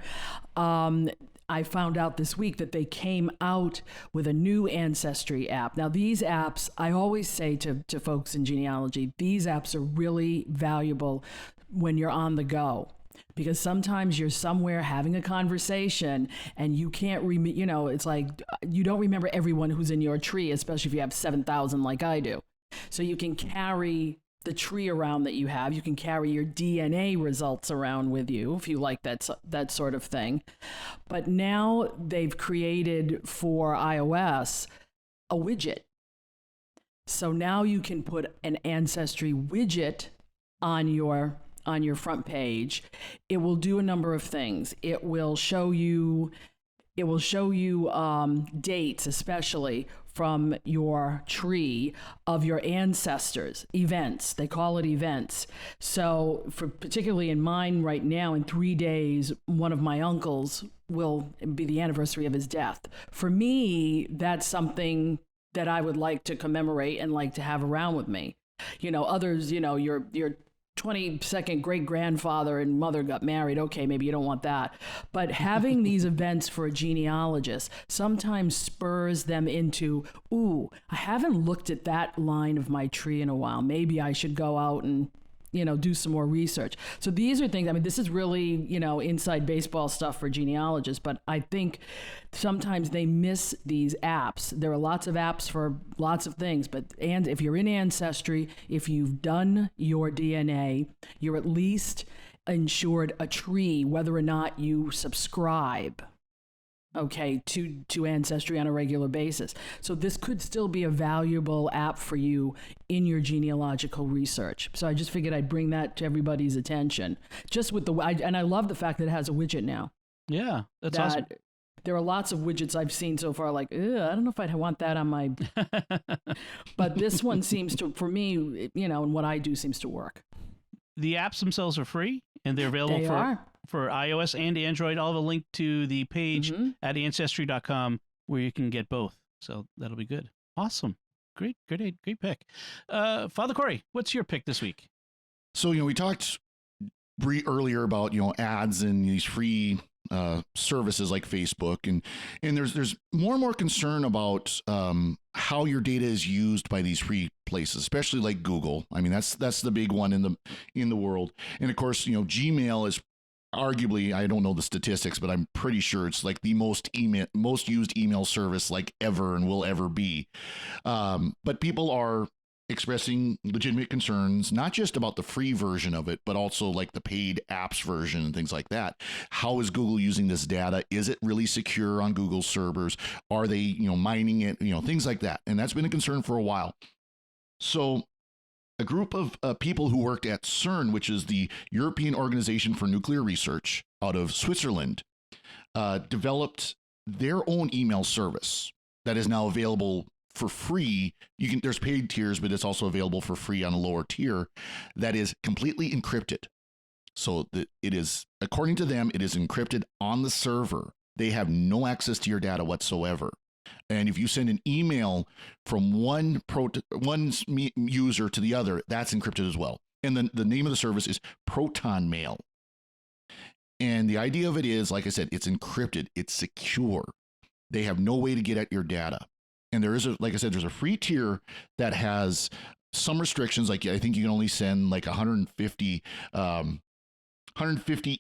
I found out this week that they came out with a new Ancestry app. Now, these apps, I always say to folks in genealogy, these apps are really valuable when you're on the go. Because sometimes you're somewhere having a conversation and you can't it's like you don't remember everyone who's in your tree, especially if you have 7,000 like I do. So you can carry the tree around that you have. You can carry your DNA results around with you if you like that sort of thing. But now they've created for iOS a widget. So now you can put an Ancestry widget on your front page. It will do a number of things. It will show you dates, especially from your tree of your ancestors, events. They call it events. So particularly in mine right now, in 3 days, one of my uncles will be the anniversary of his death. For me, that's something that I would like to commemorate and like to have around with me. Others, your 22nd great-grandfather and mother got married. Okay, maybe you don't want that. But having these events for a genealogist sometimes spurs them into, ooh, I haven't looked at that line of my tree in a while. Maybe I should go out and, do some more research. So these are things, this is really, inside baseball stuff for genealogists, but I think sometimes they miss these apps. There are lots of apps for lots of things, and if you're in Ancestry, if you've done your DNA, you're at least insured a tree, whether or not you subscribe, to Ancestry on a regular basis. So this could still be a valuable app for you in your genealogical research. So I just figured I'd bring that to everybody's attention. Just with and I love the fact that it has a widget now. Yeah, that's awesome. There are lots of widgets I've seen so far, like, I don't know if I'd want that on my... But this one seems to, for me, and what I do seems to work. The apps themselves are free, and they're available for iOS and Android. I'll have a link to the page at Ancestry.com where you can get both. So that'll be good. Awesome. Great pick. Father Cory, what's your pick this week? So, we talked earlier about ads and these free services like Facebook, and there's more and more concern about how your data is used by these free places, especially like Google. I mean, that's the big one in the world. And of course, Gmail is arguably, I don't know the statistics, but I'm pretty sure it's like the most used email service like ever and will ever be. But people are expressing legitimate concerns, not just about the free version of it, but also like the paid apps version and things like that. How is Google using this data? Is it really secure on Google's servers? Are they, mining it? Things like that. And that's been a concern for a while. So a group of people who worked at CERN, which is the European Organization for Nuclear Research out of Switzerland, developed their own email service that is now available for free. There's paid tiers, but it's also available for free on a lower tier that is completely encrypted. So that it is, according to them, it is encrypted on the server. They have no access to your data whatsoever. And if you send an email from one user to the other, that's encrypted as well. And then the name of the service is Proton Mail. And the idea of it is, like I said, it's encrypted, it's secure. They have no way to get at your data. And there is like I said, there's a free tier that has some restrictions. Like I think you can only send like 150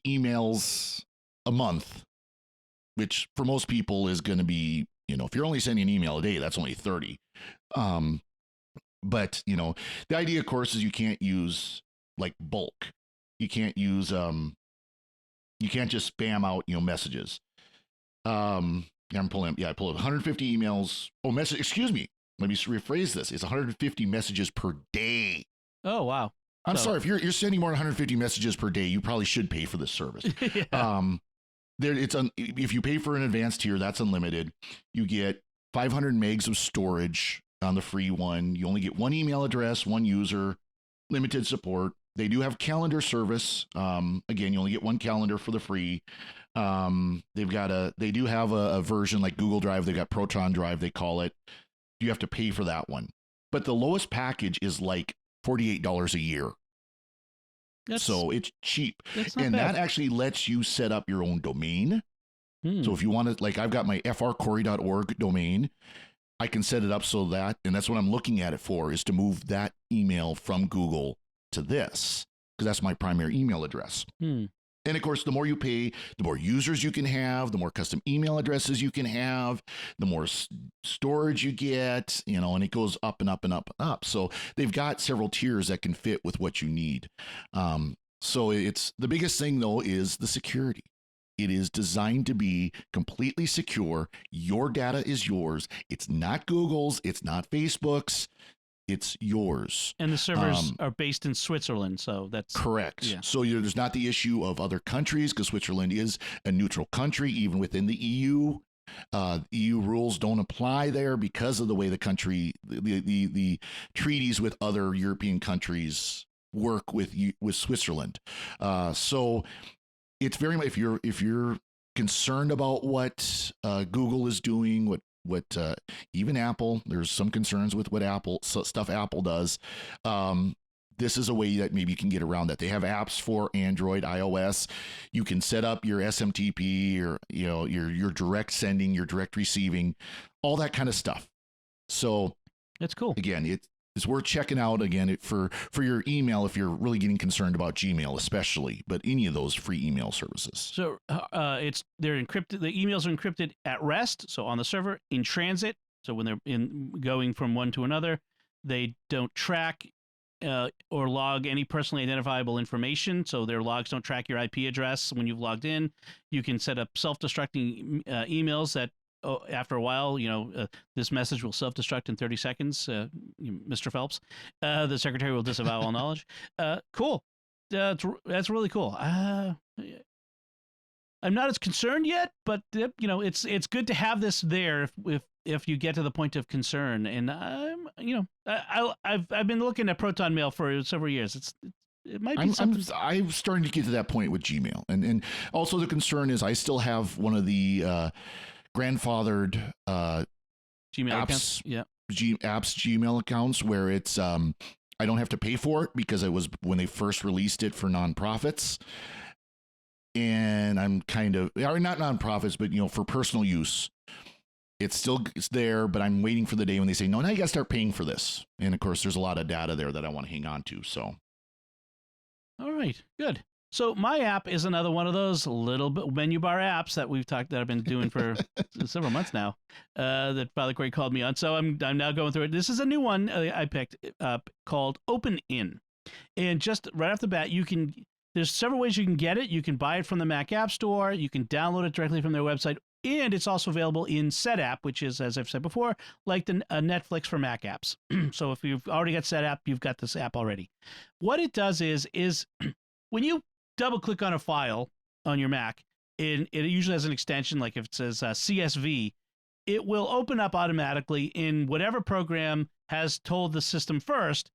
emails a month, which for most people is going to be, if you're only sending an email a day, that's only 30. But the idea, of course, is you can't use like bulk. You can't use, you can't just spam out, messages. I pulled up 150 emails. Excuse me. Let me rephrase this. It's 150 messages per day. Oh, wow. I'm sorry. If you're sending more than 150 messages per day, you probably should pay for this service. Yeah. If you pay for an advanced tier, that's unlimited. You get 500 megs of storage on the free one. You only get one email address, one user, limited support. They do have calendar service. Again, you only get one calendar for the free. They do have a version like Google Drive. They've got Proton Drive, they call it. You have to pay for that one. But the lowest package is like $48 a year. So it's cheap. And that actually lets you set up your own domain. So if you want to, like I've got my frcory.org domain, I can set it up so that, and that's what I'm looking at it for, is to move that email from Google to this, because that's my primary email address. And of course, the more you pay, the more users you can have, the more custom email addresses you can have, the more storage you get, and it goes up and up and up and up. So they've got several tiers that can fit with what you need. So it's the biggest thing, though, is the security. It is designed to be completely secure. Your data is yours. It's not Google's. It's not Facebook's. It's yours. And the servers are based in Switzerland, so that's correct. Yeah. So there's not the issue of other countries, because Switzerland is a neutral country, even within the EU. EU rules don't apply there because of the way the country, the treaties with other European countries work with Switzerland. So it's very much, if you're concerned about what Google is doing, what even Apple, there's some concerns with what stuff Apple does. This is a way that maybe you can get around that. They have apps for Android, iOS. You can set up your SMTP, or your direct sending, your direct receiving, all that kind of stuff. So that's cool. Again, it's worth checking out again for your email if you're really getting concerned about Gmail, especially, but any of those free email services. So they're encrypted. The emails are encrypted at rest, so on the server, in transit. So when they're going from one to another, they don't track or log any personally identifiable information. So their logs don't track your IP address when you've logged in. You can set up self-destructing emails that, after a while, this message will self-destruct in 30 seconds, Mr. Phelps. The secretary will disavow all knowledge. Cool. That's really cool. I'm not as concerned yet, but it's good to have this there if you get to the point of concern. And I've been looking at Proton Mail for several years. It might be something. I'm starting to get to that point with Gmail, and also the concern is I still have one of the grandfathered Gmail apps, accounts. Yeah. Gmail accounts where it's I don't have to pay for it because it was when they first released it for nonprofits. And I'm kind of, or not nonprofits, but, for personal use. It's there, but I'm waiting for the day when they say, no, now you got to start paying for this. And of course, there's a lot of data there that I want to hang on to. So. All right, good. So my app is another one of those little menu bar apps that I've been doing for several months now, that Father Cory called me on. So I'm now going through it. This is a new one I picked up called Open In. And just right off the bat, there's several ways you can get it. You can buy it from the Mac App Store. You can download it directly from their website. And it's also available in SetApp, which is, as I've said before, like the Netflix for Mac apps. So if you've already got SetApp, you've got this app already. What it does is when you double click on a file on your Mac, and it usually has an extension, like if it says CSV, it will open up automatically in whatever program has told the system first,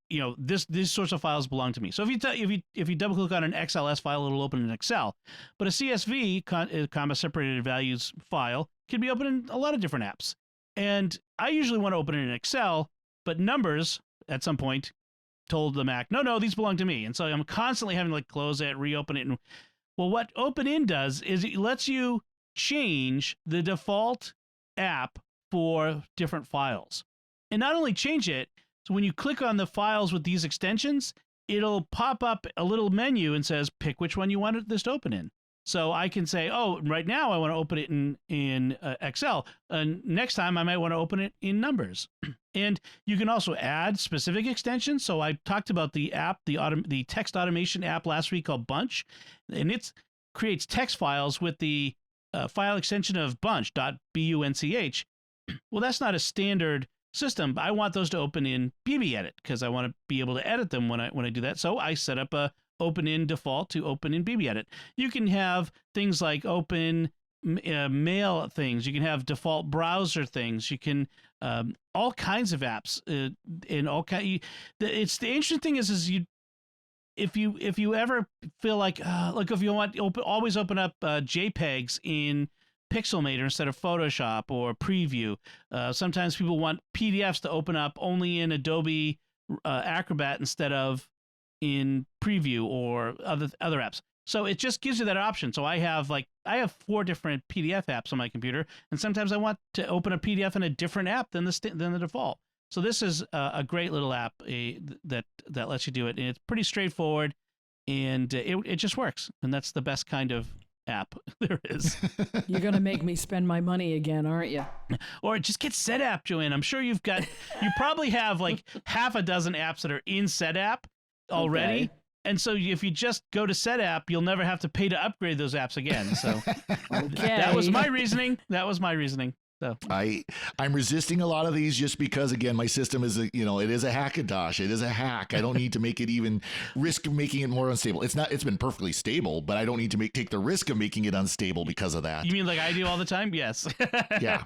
these sorts of files belong to me. So if you double click on an XLS file, it'll open in Excel. But a CSV, comma separated values file, can be opened in a lot of different apps. And I usually want to open it in Excel, but Numbers at some point told the Mac, no, these belong to me. And so I'm constantly having to close it, reopen it. And well, what Open In does is it lets you change the default app for different files. And not only change it, so when you click on the files with these extensions, it'll pop up a little menu and says, pick which one you want this to open in. So I can say, right now I want to open it in Excel. And next time I might want to open it in Numbers. And you can also add specific extensions. So I talked about the app, the text automation app last week called Bunch. And it creates text files with the file extension of bunch.bunch. Well, that's not a standard system. I want those to open in BBEdit because I want to be able to edit them when I do that. So I set up a Open In default to open in BBEdit. You can have things like open mail things. You can have default browser things. You can all kinds of apps in all kind. It's the interesting thing is if you ever feel like if you want always open up JPEGs in Pixelmator instead of Photoshop or Preview. Sometimes people want PDFs to open up only in Adobe Acrobat instead of in Preview or other apps. So it just gives you that option. So I have 4 different PDF apps on my computer, and sometimes I want to open a PDF in a different app than the default. So this is a great little app that lets you do it, and it's pretty straightforward, and it just works, and that's the best kind of app there is. You're going to make me spend my money again, aren't you? Or just get SetApp, Joanne. I'm sure you probably have half a dozen apps that are in SetApp already. Okay. And so if you just go to SetApp, you'll never have to pay to upgrade those apps again. So That was my reasoning. So I'm resisting a lot of these just because, again, my system is it is a hackadosh. It is a hack. I don't need to make it even risk making it more unstable. It's been perfectly stable, but I don't need to take the risk of making it unstable because of that. You mean like I do all the time? Yes. Yeah.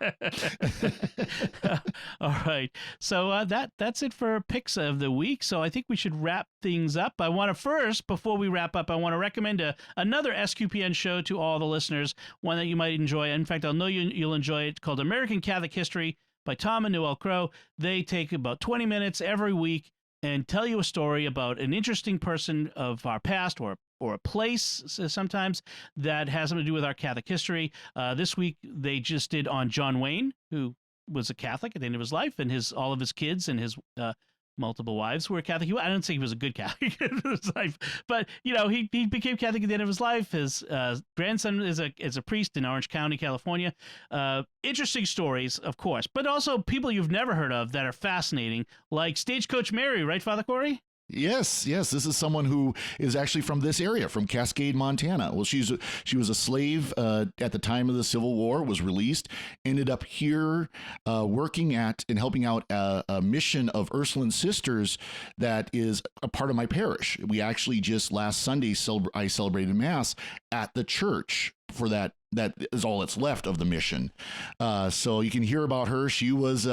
All right. So that's it for picks of the week. So I think we should wrap things up. I want to first, before we wrap up, I want to recommend another SQPN show to all the listeners, one that you might enjoy. In fact, I'll know you'll enjoy it, called American Catholic History by Tom and Noel Crow. They take about 20 minutes every week and tell you a story about an interesting person of our past or a place sometimes that has something to do with our Catholic history. This week they just did on John Wayne, who was a Catholic at the end of his life, and all of his kids and his multiple wives were Catholic. I don't think he was a good Catholic in his life, but he became Catholic at the end of his life. His grandson is a priest in Orange County, California. Interesting stories, of course, but also people you've never heard of that are fascinating, like Stagecoach Mary, right, Father Cory? Yes. This is someone who is actually from this area, from Cascade, Montana. Well, she was a slave at the time of the Civil War, was released, ended up here working at and helping out a mission of Ursuline Sisters that is a part of my parish. We actually just last Sunday, I celebrated Mass at the church for that. That is all that's left of the mission. So you can hear about her. She was...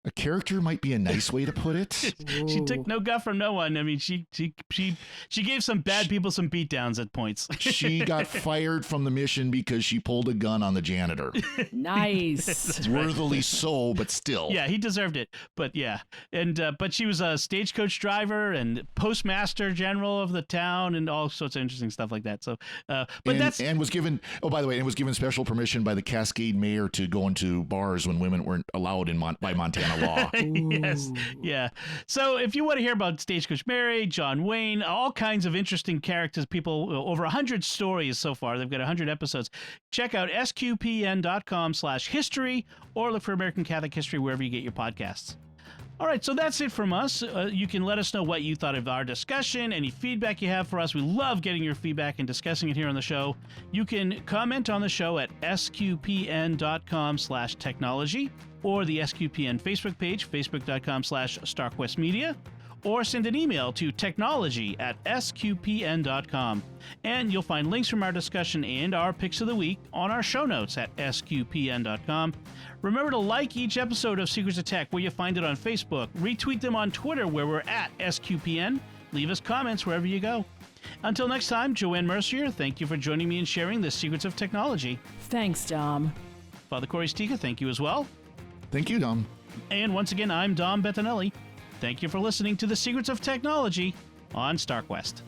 A character might be a nice way to put it. She took no guff from no one. I mean, she gave some bad people some beatdowns at points. She got fired from the mission because she pulled a gun on the janitor. Nice. Worthily so, but still. Yeah, he deserved it. But yeah, and but she was a stagecoach driver and postmaster general of the town and all sorts of interesting stuff like that. So, and was given. Oh, by the way, and was given special permission by the Cascade mayor to go into bars when women weren't allowed by Montana law. Yes, yeah. So if you want to hear about Stagecoach Mary, John Wayne, all kinds of interesting characters, people, over 100 stories so far. They've got 100 episodes. Check out sqpn.com/history or look for American Catholic History wherever you get your podcasts. All right, so that's it from us. You can let us know what you thought of our discussion, any feedback you have for us. We love getting your feedback and discussing it here on the show. You can comment on the show at sqpn.com/technology or the SQPN Facebook page, facebook.com/StarQuestMedia, or send an email to technology@sqpn.com. And you'll find links from our discussion and our picks of the week on our show notes at sqpn.com. Remember to like each episode of Secrets of Tech where you find it on Facebook, retweet them on Twitter where we're at SQPN, leave us comments wherever you go. Until next time, Joanne Mercier, thank you for joining me and sharing the secrets of technology. Thanks, Dom. Father Cory Sticha, thank you as well. Thank you, Dom. And once again, I'm Dom Bettinelli. Thank you for listening to the Secrets of Technology on StarQuest.